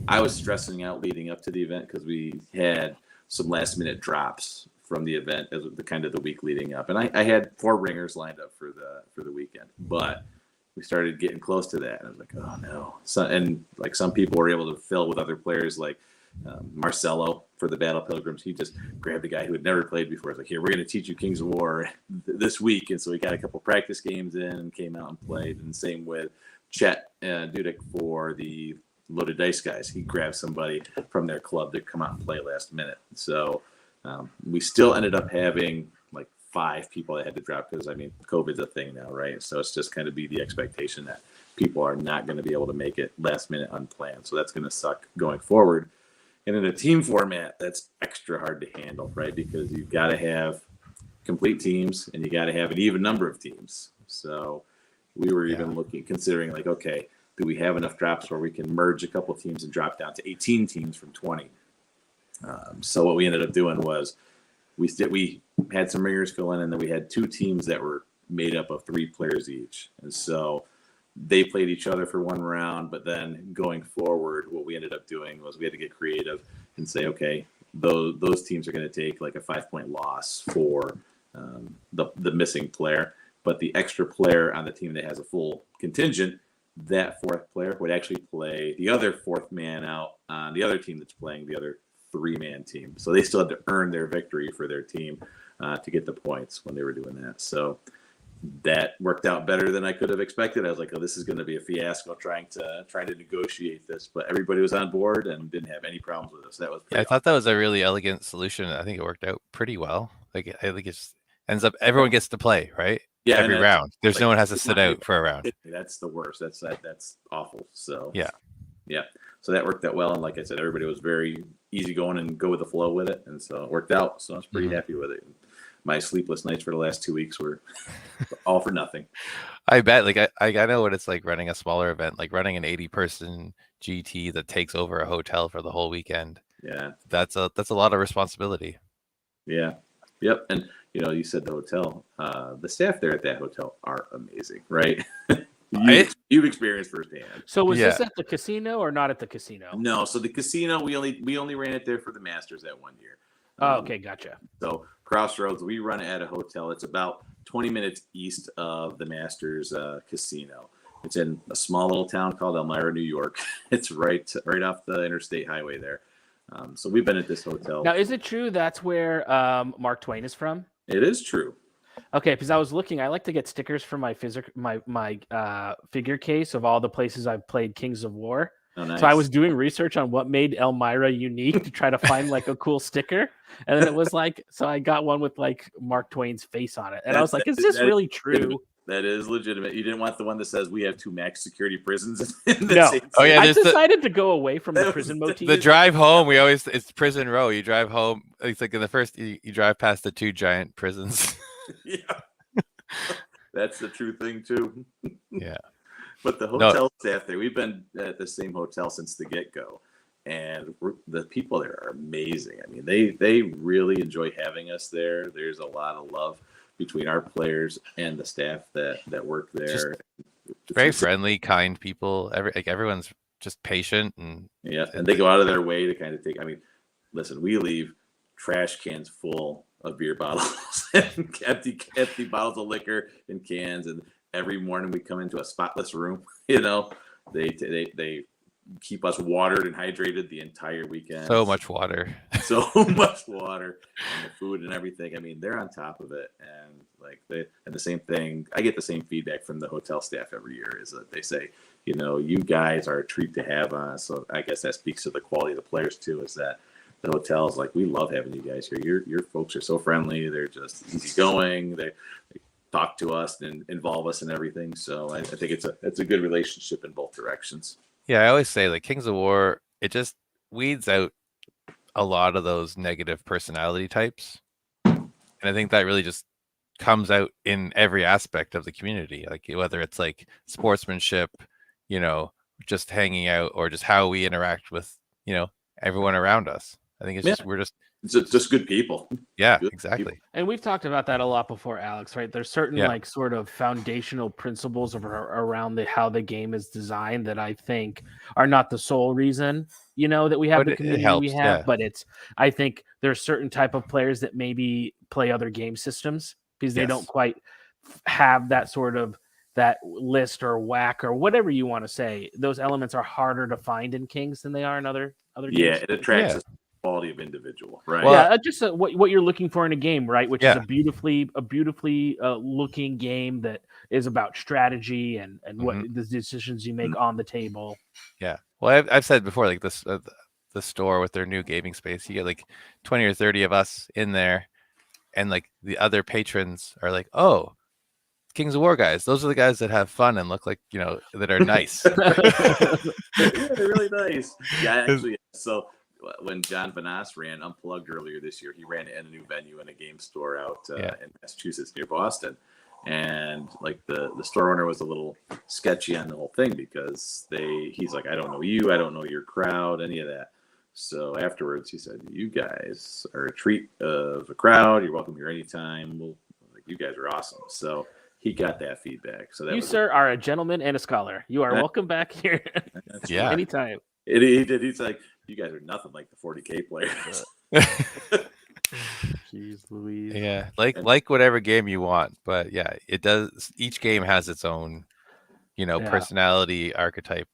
I was stressing out leading up to the event because we had some last minute drops from the event as the kind of the week leading up, and I had 4 ringers lined up for the weekend, but we started getting close to that, and I was like, oh no. So, and like some people were able to fill with other players, like Marcelo for the Battle Pilgrims. He just grabbed a guy who had never played before. He's like, here, we're going to teach you Kings of War this week, and so we got a couple practice games in and came out and played. And same with Chet Dudek for the Loaded Dice guys. He grabbed somebody from their club to come out and play last minute. So we still ended up having like 5 people that had to drop because, I mean, COVID's a thing now, right? So it's just kind of be the expectation that people are not going to be able to make it last minute unplanned. So that's going to suck going forward. And in a team format, that's extra hard to handle, right? Because you've got to have complete teams and you got to have an even number of teams. So we were even considering like, okay, do we have enough drops where we can merge a couple teams and drop down to 18 teams from 20? So what we ended up doing was we had some ringers fill in, and then we had 2 teams that were made up of 3 players each. And so they played each other for 1 round, but then going forward, what we ended up doing was we had to get creative and say, okay, those teams are going to take like a 5-point loss for the missing player, but the extra player on the team that has a full contingent, that 4th player would actually play the other 4th man out on the other team that's playing the other 3-man team. So they still had to earn their victory for their team to get the points when they were doing that. So that worked out better than I could have expected. I was like, oh, this is going to be a fiasco trying to negotiate this, but everybody was on board and didn't have any problems with us. That was I thought that was a really elegant solution. I think it worked out pretty well. Like I think it ends up everyone gets to play, right? Yeah, every round. There's like, no one has to sit out for a round. That's the worst. That's awful. So yeah. So that worked out well, and like I said, everybody was very easy going and go with the flow with it, and so it worked out. So I was pretty happy with it. My sleepless nights for the last 2 weeks were all for nothing. I bet. Like I know what it's like running a smaller event, like running an 80-person GT that takes over a hotel for the whole weekend. Yeah, that's a lot of responsibility. Yeah. Yep. And you said the hotel. The staff there at that hotel are amazing, right? You've experienced firsthand. So was this at the casino or not at the casino? No. So the casino, we only ran it there for the Masters that 1 year. Oh, okay, gotcha. So Crossroads, we run it at a hotel. It's about 20 minutes east of the Masters casino. It's in a small little town called Elmira, New York. It's right off the interstate highway there. So we've been at this hotel. Now, is it true that's where Mark Twain is from? It is true. Okay, because I was looking. I like to get stickers for my figure case of all the places I've played Kings of War. Oh, nice. So I was doing research on what made Elmira unique to try to find like a cool sticker, and then it was like, so I got one with like Mark Twain's face on it, and I was like, is this really true? That is legitimate. You didn't want the one that says we have 2 max security prisons. No. I decided to go away from the prison motif. The drive home, it's prison row. You drive home. It's like in the first, you drive past the 2 giant prisons. Yeah, that's the true thing too. Yeah. But the hotel staff there, we've been at the same hotel since the get-go, and the people there are amazing. I mean, they really enjoy having us there. There's a lot of love between our players and the staff that work there. Very friendly, kind people. Everyone's just patient and they go out of their way to kind of take. I mean, listen, we leave trash cans full of beer bottles and empty bottles of liquor in cans, and every morning we come into a spotless room. They keep us watered and hydrated the entire weekend. So much water. So much water, and the food and everything. I mean, they're on top of it, and the same thing. I get the same feedback from the hotel staff every year is that they say, you guys are a treat to have on. So I guess that speaks to the quality of the players too. Is that the hotels, like, we love having you guys here. Your folks are so friendly. They're just easygoing. They talk to us and involve us in everything. So I think it's a good relationship in both directions. Yeah, I always say, like, Kings of War, it just weeds out a lot of those negative personality types. And I think that really just comes out in every aspect of the community, like whether it's like sportsmanship, just hanging out, or just how we interact with, everyone around us. I think it's just, we're just just good people. Yeah, Good exactly. people. And we've talked about that a lot before, Alex, right? There's certain Yeah. like sort of foundational principles around how the game is designed that I think are not the sole reason, that we have But the it community we helps, have, yeah. but I think there's certain type of players that maybe play other game systems because they don't Yes. quite have that sort of that list or whack or whatever you want to say. Those elements are harder to find in Kings than they are in other Yeah, games. it attracts Yeah. a quality of individual, right? Well, Yeah, just what you're looking for in a game, right? Which is Yeah. a beautifully looking game that is about strategy and what Mhm. the decisions you make on the table. Yeah. Well, I've said before, like this, the store with their new gaming space, you get like 20 or 30 of us in there, and like the other patrons are like, "Oh, Kings of War guys. Those are the guys that have fun and look like, that are nice." Yeah, they're really nice. Yeah, actually, so when John Vanas ran Unplugged earlier this year, he ran in a new venue in a game store out in Massachusetts near Boston. And like the store owner was a little sketchy on the whole thing because he's like, I don't know you, I don't know your crowd, any of that. So afterwards, he said, "You guys are a treat of a crowd. You're welcome here anytime. You guys are awesome." So he got that feedback. So that You, sir, are a gentleman and a scholar. You are welcome back here Yeah. anytime. He did. He's like, "You guys are nothing like the 40K players." Jeez Louise. Yeah, like whatever game you want, but yeah, it does. Each game has its own, personality archetype.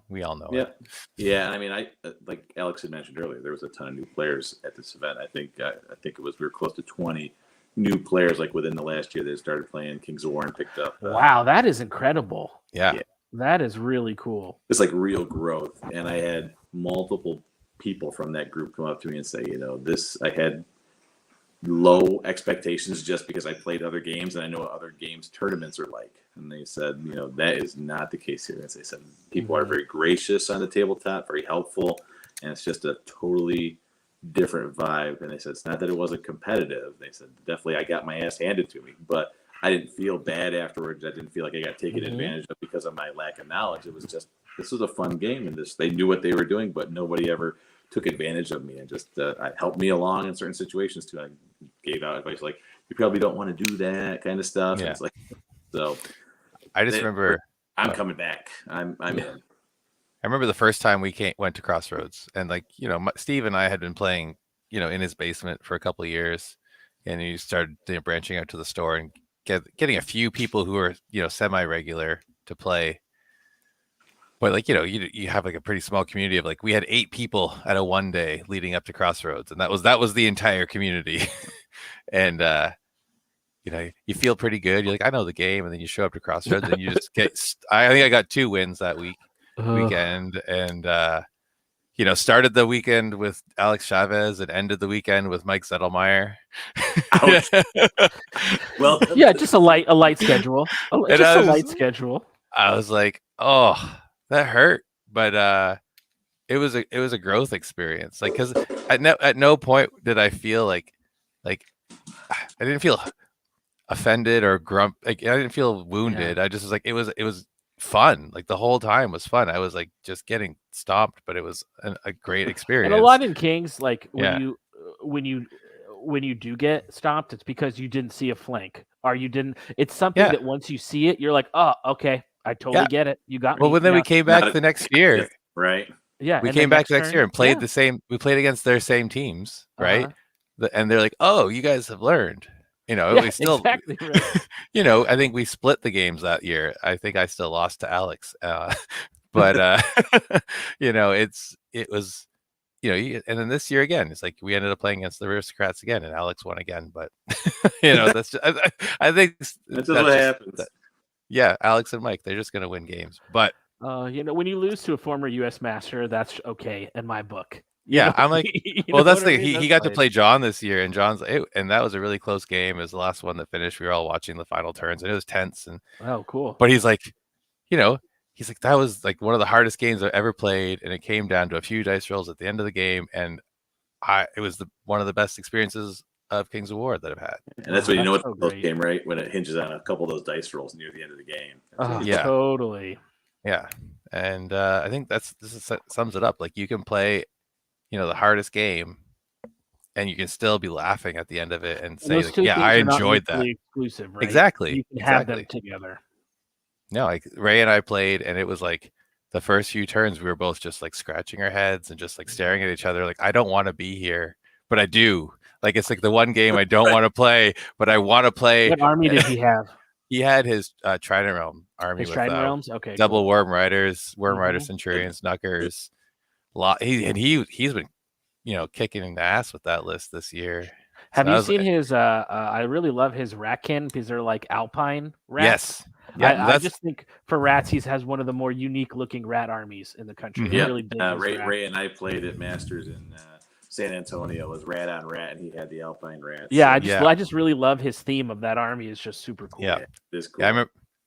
We all know Yeah, it. yeah. I mean, I like Alex had mentioned earlier, there was a ton of new players at this event. I think we were close to 20 new players like within the last year that started playing Kings of War and picked up. Wow, that is incredible. Yeah. That is really cool. It's like real growth, and I had multiple people from that group come up to me and say, I had low expectations just because I played other games and I know what other games tournaments are like. And they said, that is not the case here. As they said, people are very gracious on the tabletop, very helpful, and it's just a totally different vibe. And they said, it's not that it wasn't competitive. They said, definitely I got my ass handed to me, but I didn't feel bad afterwards. I didn't feel like I got taken advantage of because of my lack of knowledge. It was just, this was a fun game, and they knew what they were doing, but nobody ever took advantage of me and just helped me along in certain situations too. I gave out advice like, you probably don't want to do that kind of stuff. Yeah. And it's like, so I just remember I'm coming back. I'm in. I remember the first time we went to Crossroads, and Steve and I had been playing, in his basement for a couple of years, and he started branching out to the store and getting a few people who are semi-regular to play. But you have like a pretty small community of we had 8 people at a one day leading up to Crossroads, and that was the entire community. And you feel pretty good. You're like, I know the game, and then you show up to Crossroads and you just get. I think I got 2 wins that weekend, and started the weekend with Alex Chavez and ended the weekend with Mike Zettelmeyer. Well, yeah, just a light schedule. Just a light schedule. I was like, oh, that hurt, but it was a growth experience. Because at no point did I feel like I didn't feel offended or I didn't feel wounded. Yeah. I just was like, it was fun. The whole time was fun. I was just getting stomped, but it was a great experience. And a lot in Kings, when you do get stopped, it's because you didn't see a flank or you didn't. It's something that once you see it, you're like, oh, okay, I totally get it. You got me. Well, then we came back the next year, right? Yeah, we came back the next year and played the same. We played against their same teams, right? And they're like, "Oh, you guys have learned." We still, exactly right. I think we split the games that year. I think I still lost to Alex, but it was. And then this year again, it's we ended up playing against the Aristocrats again, and Alex won again. But that's just, I think that's what happens. Yeah, Alex and Mike, they're just going to win games. But when you lose to a former U.S. master, that's okay in my book. I'm like, well, that's the he got to play John this year, and and that was a really close game. It was the last one that finished. We were all watching the final turns, and it was tense. And oh, cool. But he's like, that was one of the hardest games I've ever played, and it came down to a few dice rolls at the end of the game, and it was one of the best experiences of Kings of War that I've had. And that's when you know it's a close game, right? When it hinges on a couple of those dice rolls near the end of the game. Yeah, totally. Yeah, and I think this sums it up. You can play, the hardest game, and you can still be laughing at the end of it and And say, those like, two yeah, things I are not enjoyed that. mutually exclusive, right? Exactly. You can have them Exactly. together. No, like Ray and I played, and it was like the first few turns we were both just like scratching our heads and just like staring at each other, like, I don't want to be here, but I do. Like, it's like the one game I don't want to play, but I want to play. What army did he have? He had his Trident Realm army His with Trident Realms? Okay, double cool. Worm Riders, Worm Rider Mhm. Centurions, Knuckers. He's been, kicking the ass with that list this year. Have So you seen his? I really love his Ratkin because they're like alpine rats. Yes. Yeah, I just think for rats, he has one of the more unique looking rat armies in the country. Mhm. I Yeah, really dig his rat. Ray and I played at Masters in San Antonio. It was rat on rat, and he had the alpine rats. Yeah, so I just really love his theme of that army. It's just super cool. Yeah. it is cool. Yeah,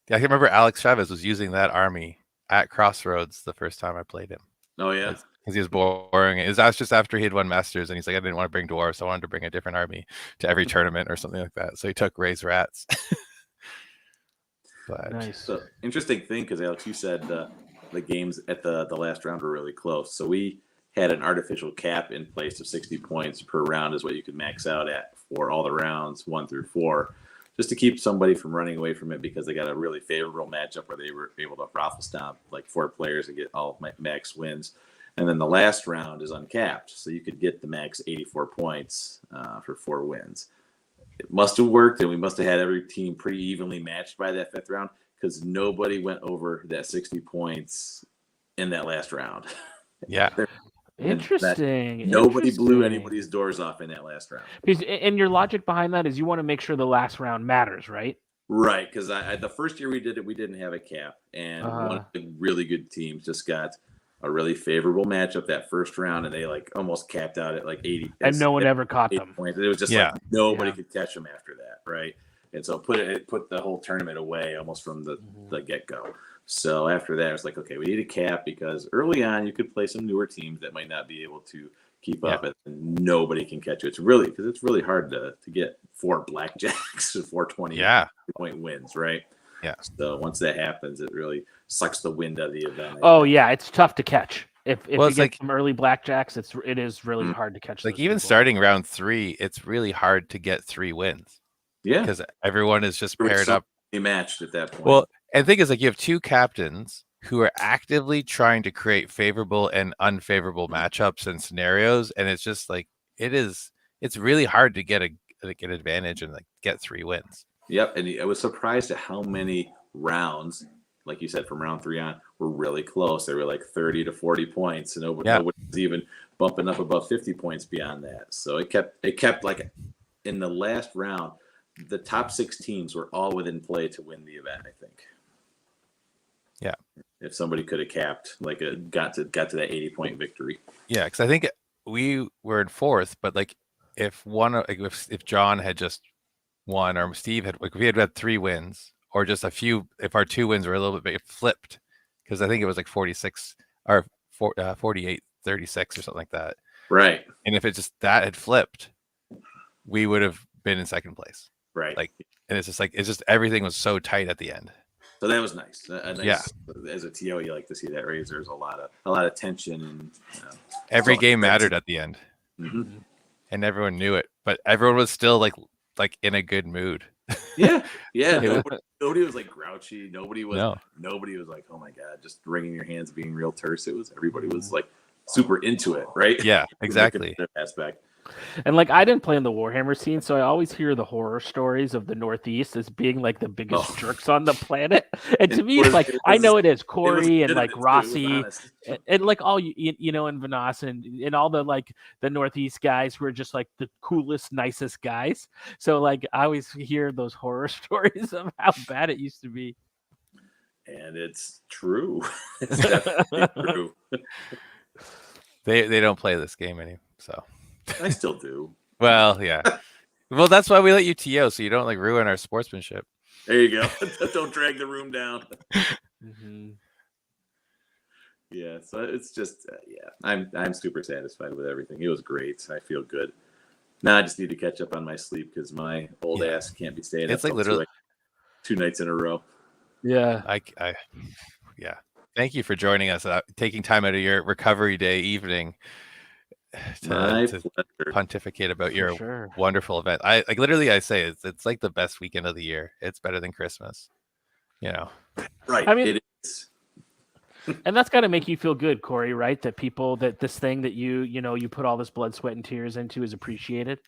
I can remember Alex Chavez was using that army at Crossroads the first time I played him. Oh yeah, Because he was boring. That was just after he had won Masters, and he's like, I didn't want to bring dwarves, so I wanted to bring a different army to every tournament or something like that. So he took Ray's rats. But Nice. So interesting thing, because Alex, you said the games at the last round were really close. So we had an artificial cap in place of 60 points per round is what you could max out at for all the rounds 1 through 4, just to keep somebody from running away from it, because they got a really favorable matchup where they were able to raffle stomp like 4 players and get all max wins. And then the last round is uncapped, so you could get the max 84 points for 4 wins. It must have worked, and we must have had every team pretty evenly matched by that 5th round, because nobody went over that 60 points in that last round. yeah. Interesting. Nobody blew anybody's doors off in that last round. And your logic behind that is you want to make sure the last round matters, right? Right, because the first year we did it, we didn't have a cap, and one of the really good teams just got a really favorable matchup that first round, and they like almost capped out at like 80, and no one ever caught them. Points. It was just like nobody could catch them after that, right? And so it put the whole tournament away almost from the get go. So after that, it's like, okay, we need a cap, because early on you could play some newer teams that might not be able to keep up, and nobody can catch you. It's really hard to get 4 blackjacks and 420 point wins, right? Yeah. So once that happens, it really sucks the wind out of the event. Oh yeah, it's tough to catch. If you get like some early blackjacks, it is really hard to catch. Like even starting round 3, it's really hard to get 3 wins. Yeah, because everyone is just paired up, matched at that point. Well, and the thing is, like, you have 2 captains who are actively trying to create favorable and unfavorable matchups and scenarios, and it's just like it's really hard to get an advantage and like get 3 wins. Yep, and I was surprised at how many rounds, like you said, from round 3 on, were really close. They were like 30 to 40 points, and nobody was even bumping up above 50 points beyond that. So it kept like in the last round, the top 6 teams were all within play to win the event, I think. Yeah, if somebody could have capped, like got to that 80-point victory. Yeah, because I think we were in 4th, but like if John had just won, or Steve had, like, if we had 3 wins, or just a few, if our 2 wins were a little bit flipped, because I think it was like 46 or 48-36 or something like that. Right. And if it just that had flipped, we would have been in 2nd place. Right. Like, and it's just everything was so tight at the end. So that was nice. As a TO, you like to see that, right? There's a lot of tension, and every game mattered at the end, and everyone knew it. But everyone was still like in a good mood. Yeah. Nobody was like grouchy. Nobody was like, oh my god, just wringing your hands, being real terse. Everybody was like super into it, right? Yeah, exactly. Aspect. And like, I didn't play in the Warhammer scene, so I always hear the horror stories of the Northeast as being like the biggest jerks on the planet. And to me, it's like, I know it is Corey and like Rossi and like all and Vanas and all the like the Northeast guys who are just like the coolest, nicest guys. So like, I always hear those horror stories of how bad it used to be. And it's true. It's definitely true. They don't play this game anymore, so. I still do. Well, yeah. Well, that's why we let you TO, so you don't like ruin our sportsmanship. There you go. Don't drag the room down. Yeah, so it's just I'm super satisfied with everything. It was great. I feel good. Now I just need to catch up on my sleep, because my old ass can't be staying up. It's like literally 2 nights in a row. Yeah. Yeah. Thank you for joining us, taking time out of your recovery day evening. to pontificate about your wonderful event. I say it's like the best weekend of the year. It's better than Christmas. Right. I mean, it is. And that's got to make you feel good, Corey, right? That people, that this thing that you put all this blood, sweat, and tears into is appreciated.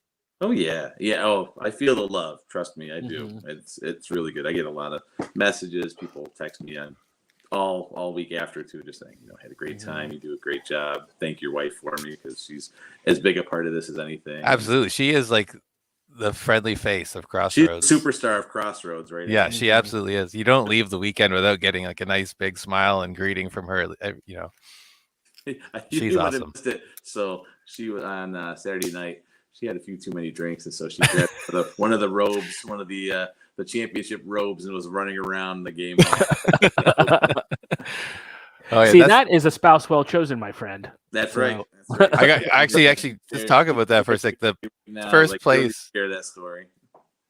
Oh yeah. Oh, I feel the love. Trust me, I do. It's really good. I get a lot of messages. People text me on all week after too, just saying, had a great time. You do a great job. Thank your wife for me because she's as big a part of this as anything. Absolutely, she is like the friendly face of Crossroads. She's a superstar of Crossroads, right? Yeah, she absolutely is. You don't leave the weekend without getting like a nice big smile and greeting from her. She's awesome. So she was on Saturday night. She had a few too many drinks, and so she grabbed one of the robes, one of the championship robes, and was running around the game. That is a spouse well chosen, my friend. That's right. I got actually just talk about that for a sec. The first place. Share that story.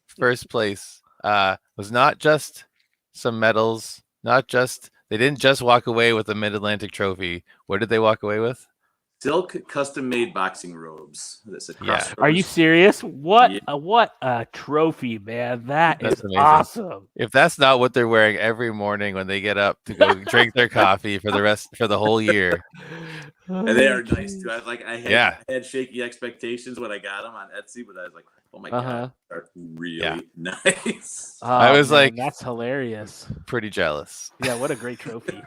First place was not just some medals, they didn't just walk away with the Mid-Atlantic Trophy. What did they walk away with? Silk custom-made boxing robes. Are you serious? What a trophy, man! That's amazing. Awesome. If that's not what they're wearing every morning when they get up to go drink their coffee for the whole year. And they are nice too. I had shaky expectations when I got them on Etsy, but I was like, oh my god, they're really nice. I was like, that's hilarious. Pretty jealous. Yeah, what a great trophy.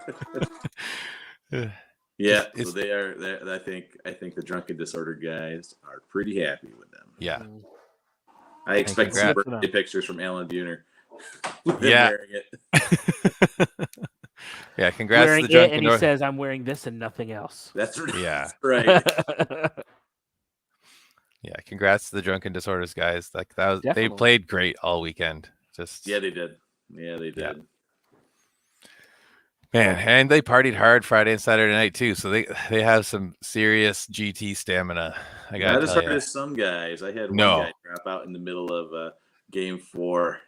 Yeah, so they are. I think the Drunken Disorder guys are pretty happy with them. Yeah, I expect some birthday pictures from Alan Buhner. Wearing it. Yeah, congrats wearing to the Drunken. And he says, "I'm wearing this and nothing else." That's right. Yeah, that's right. Yeah, congrats to the Drunken Disorders guys. Like that was, they played great all weekend. They did. Yeah. Man, and they partied hard Friday and Saturday night too. So they have some serious GT stamina. I got not as hard as some guys. I had one guy drop out in the middle of game 4.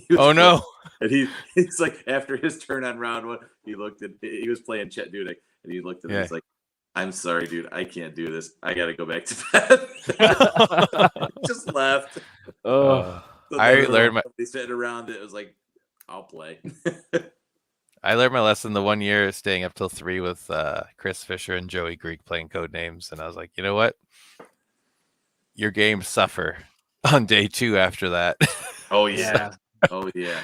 No! And he's like, after his turn on round 1, he was playing Chet Dudek, and he looked at me. He's like, "I'm sorry, dude. I can't do this. I got to go back to bed." Just left. So I learned my. They sitting around it. It was like, I'll play. I learned my lesson the 1 year staying up till 3 with Chris Fisher and Joey Greek playing code names, and I was like, you know what? Your games suffer on day 2 after that. Oh yeah. Oh yeah.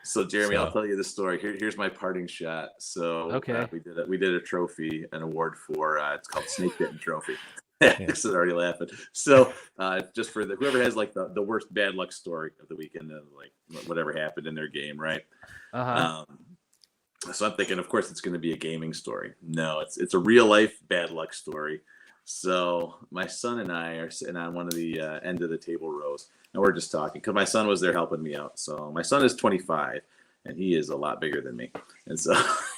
So Jeremy, I'll tell you the story. Here's my parting shot. So we did a trophy, an award for it's called Snake Bitten Trophy. This is already laughing. So just for whoever has like the worst bad luck story of the weekend, like whatever happened in their game, right? So I'm thinking, of course, it's going to be a gaming story. No, it's a real life bad luck story. So my son and I are sitting on one of the end of the table rows, and we're just talking because my son was there helping me out. So my son is 25, and he is a lot bigger than me. And so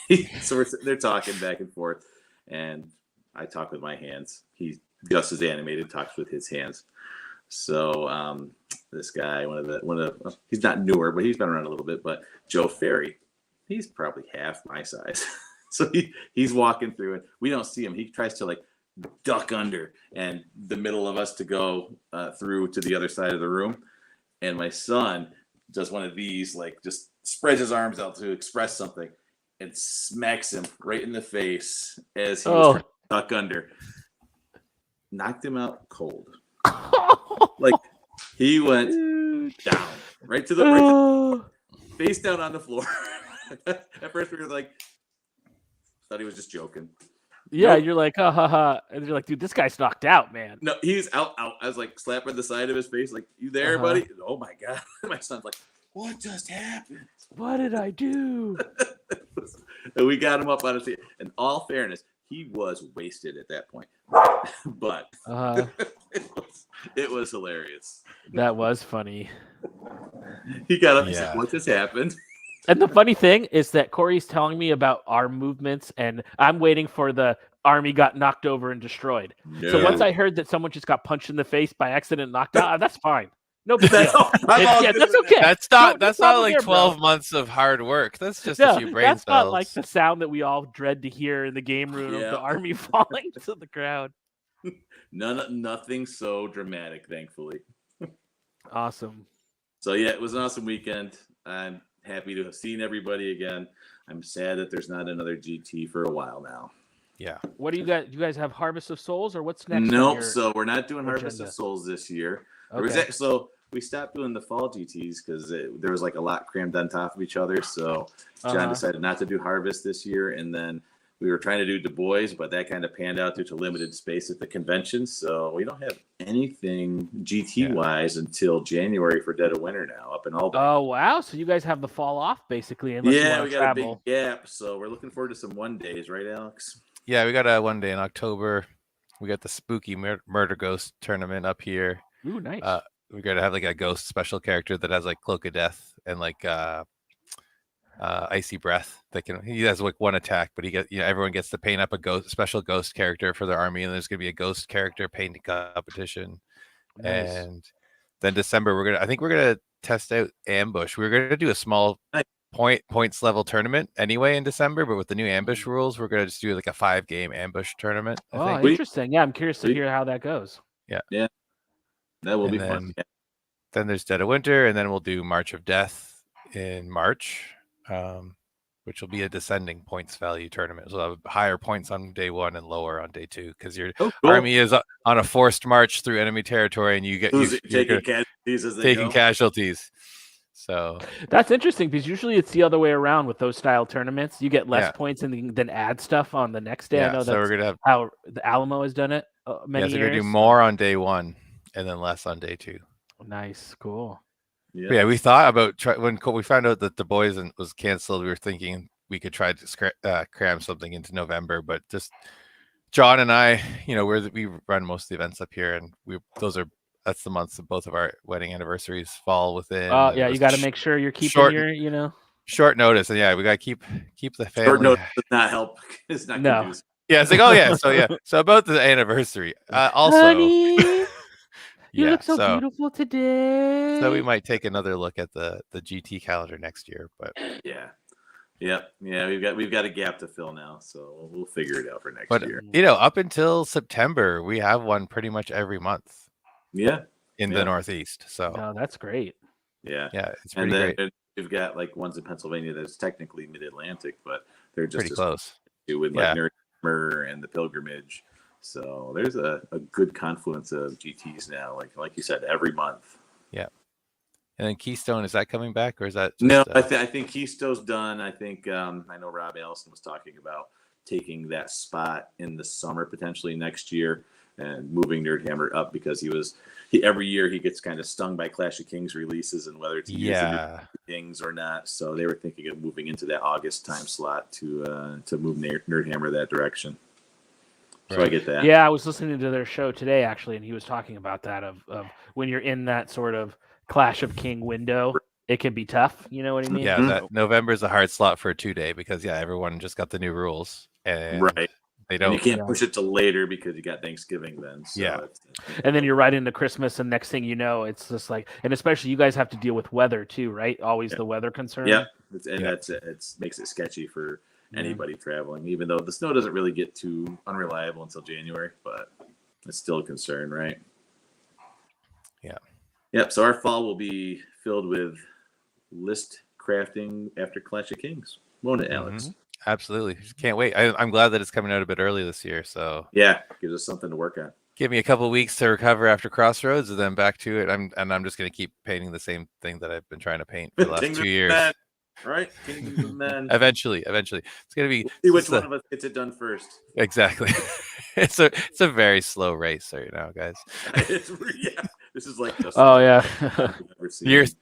we're sitting there talking back and forth, and I talk with my hands. He just as animated talks with his hands. So this guy, one of he's not newer, but he's been around a little bit. But Joe Ferry. He's probably half my size. So he's walking through and we don't see him. He tries to like duck under and the middle of us to go through to the other side of the room. And my son does one of these, like just spreads his arms out to express something and smacks him right in the face as he was trying to duck under. Knocked him out cold. Like he went down right to the face down on the floor. At first we were like, thought he was just joking. Yeah, you're like, ha ha ha, and you're like, dude, this guy's knocked out, man. No, he's out. I was like slapping the side of his face, like, you there, buddy? Oh my god! My son's like, what just happened? What did I do? And we got him up on his feet. In all fairness, he was wasted at that point, but it was hilarious. That was funny. He got up and said, what just happened? And the funny thing is that Corey's telling me about our movements, and I'm waiting for the army got knocked over and destroyed. No. So once I heard that someone just got punched in the face by accident and knocked out, that's fine. No big deal. That's okay. That's not like 12 months of hard work. That's just a few brain cells. That's not like the sound that we all dread to hear in the game room of the army falling to the ground. Nothing so dramatic, thankfully. Awesome. So yeah, it was an awesome weekend. I'm happy to have seen everybody again. I'm sad that there's not another GT for a while now. Yeah. What do you guys? Do you guys have Harvest of Souls, or what's next? Nope. So we're not doing Harvest agenda? of Souls this year. Okay. So we stopped doing the fall GTs because there was like a lot crammed on top of each other. So John decided not to do Harvest this year, and then we were trying to do Du Bois, but that kind of panned out due to limited space at the convention. So we don't have anything GT wise until January for Dead of Winter now up in Albany. Oh wow! So you guys have the fall off basically, unless you want we to got travel. a big gap. So we're looking forward to some 1 days, right, Alex? Yeah, we got a 1 day in October. We got the spooky murder ghost tournament up here. Ooh, nice. We're gonna have like a ghost special character that has like Cloak of Death and like icy breath. He has like one attack, but everyone gets to paint up a special ghost character for their army, and there's gonna be a ghost character painting competition. Nice. And then December I think we're gonna test out Ambush. We're gonna do a small points level tournament anyway in December, but with the new Ambush rules, we're gonna just do like a 5-game Ambush tournament. I think. Interesting. Yeah, I'm curious to hear how that goes. Yeah, that will be fun. Yeah. Then there's Dead of Winter, and then we'll do March of Death in March, which will be a descending points value tournament. So we'll have higher points on day 1 and lower on day 2 because your army is on a forced march through enemy territory, and you're taking casualties as they go. Casualties. So that's interesting because usually it's the other way around with those style tournaments. You get less points and then add stuff on the next day. Yeah, I know so that's we're gonna have how the Alamo has done it many years. We're gonna do more on day 1 and then less on day 2. Nice, cool. Yeah, we thought about when we found out that Du Bois was canceled. We were thinking we could try to cram something into November, but just John and I, we run most of the events up here, and that's the months that both of our wedding anniversaries fall within. Yeah, you got to make sure you're keeping short notice, and we got to keep the family. Short notice does not help. It's not conducive. Yeah, it's like so about the anniversary. Also, honey, you look so beautiful today. So we might take another look at the GT calendar next year, but we've got a gap to fill now, so we'll figure it out for next year. Up until September, we have one pretty much every month. Yeah, in the Northeast. So that's great. Yeah, it's pretty great. We've got like ones in Pennsylvania that's technically Mid-Atlantic, but they're just pretty close. With like Nerdhammer and the Pilgrimage. So there's a good confluence of GTs now, like you said, every month. Yeah. And then Keystone, is that coming back, or is that no? I think Keystone's done. I think I know Rob Allison was talking about taking that spot in the summer potentially next year and moving Nerdhammer up because every year he gets kind of stung by Clash of Kings releases and whether to use the Kings or not. So they were thinking of moving into that August time slot to move Nerdhammer that direction. So I get that. Yeah, I was listening to their show today actually, and he was talking about that of when you're in that sort of Clash of King window, it can be tough. You know what I mean? Yeah, that November is a hard slot for a 2-day because everyone just got the new rules and they don't. And you can't push it to later because you got Thanksgiving then. So and then you're right into Christmas, and next thing you know, it's just like, and especially you guys have to deal with weather too, right? Always the weather concern. Yeah, that's it. It makes it sketchy for anybody traveling, even though the snow doesn't really get too unreliable until January, but it's still a concern, right? Yeah. Yep. So our fall will be filled with list crafting after Clash of Kings, won't it, Alex? Mm-hmm. Absolutely. Can't wait. I'm glad that it's coming out a bit early this year. So gives us something to work on. Give me a couple of weeks to recover after Crossroads, and then back to it. I'm just going to keep painting the same thing that I've been trying to paint for the last 2 years. Right? Kingdoms of Men. Eventually, it's going to be. We'll see which one of us gets it done first. Exactly. It's a very slow race right now, guys. This is like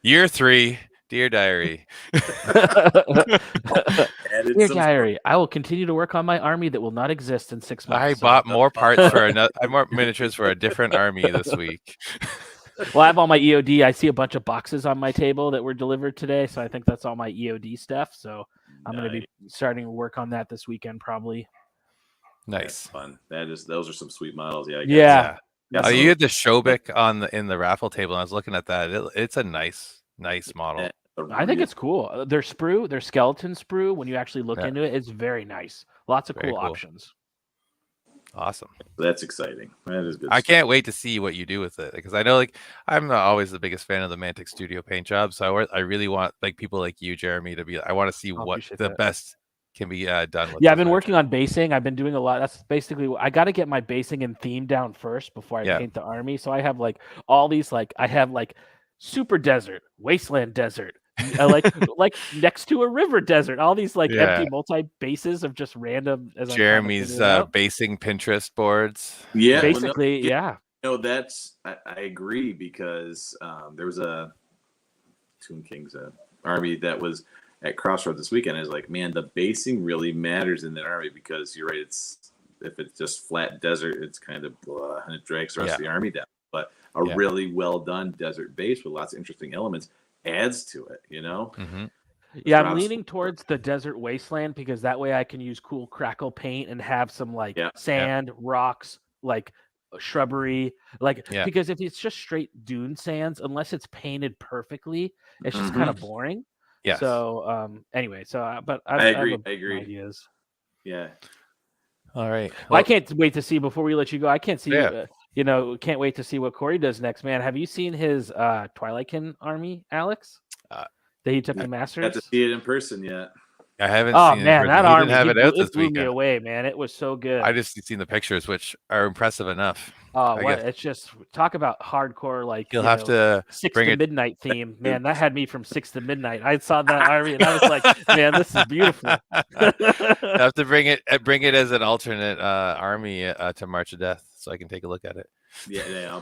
year 3. Dear Diary. Dear Diary, I will continue to work on my army that will not exist in 6 months. I bought more parts for more miniatures for a different army this week. Well, I have all my EOD. I see a bunch of boxes on my table that were delivered today, so I think that's all my EOD stuff. So I'm going to be starting to work on that this weekend, probably. That's Nice, fun. Those are some sweet models. Yeah. Oh, you had the Shobik in the raffle table, and I was looking at that. It's a nice model. I think it's cool. Their skeleton sprue, when you actually look into it, it's very nice. Lots of cool options. Awesome. That's exciting. That is good. I stuff. can't wait to see what you do with it because I know like I'm not always the biggest fan of the Mantic Studio paint job, so I really want like people like you, Jeremy, to be. I want to see what the best can be done with. Yeah, I've been working on basing. I've been doing a lot. That's basically I got to get my basing and theme down first before I paint the army. So I have like all these I have like super desert, wasteland desert, like next to a river desert. All these empty multi bases of just random. As Jeremy's basing Pinterest boards. Yeah, basically, yeah. No, that's I agree because there was a Toon Kings army that was at Crossroads this weekend. Is like, man, the basing really matters in that army because you're right. If it's just flat desert, it's kind of blah, and it drags the rest of the army down. But a really well done desert base with lots of interesting elements adds to it. You know. Mm-hmm. Yeah, I'm leaning towards the desert wasteland because that way I can use cool crackle paint and have some sand, rocks, shrubbery, because if it's just straight dune sands, unless it's painted perfectly, it's just kind of boring. Yeah. So anyway, but I agree. I agree. Ideas. Yeah. All right. Well, I can't wait to see before we let you go. I can't see. Can't wait to see what Corey does next, man. Have you seen his Twilightkin army, Alex? That he took the Masters. Got to see it in person yet. I haven't seen man, it. That army have it out this blew me weekend. away, man. It was so good. I just seen the pictures, which are impressive enough. It's just talk about hardcore, you'll have to 6 to midnight theme. Man, that had me from 6 to midnight. I saw that army and I was like, man, this is beautiful. I have to bring it as an alternate army to March of Death, so I can take a look at it. Yeah,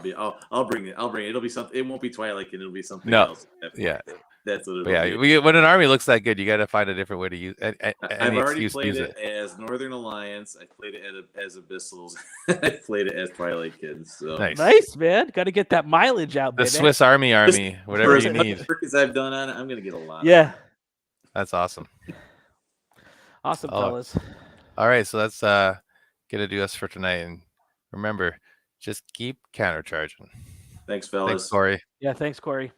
I'll bring it. It'll be something. It won't be Twilight, and it'll be something else. Yeah. That's what it'll be. When an army looks that good, you got to find a different way to use it. I've already played it as Northern Alliance. I played it as Abyssals. I played it as Twilight Kids. So. Nice, man. Got to get that mileage out. The baby. Swiss Army, whatever you need. As I've done on it, I'm gonna get a lot. Yeah, that's awesome. Awesome, fellas. All right, so that's gonna do us for tonight. And remember, just keep countercharging. Thanks, fellas. Thanks, Corey. Yeah, thanks, Corey.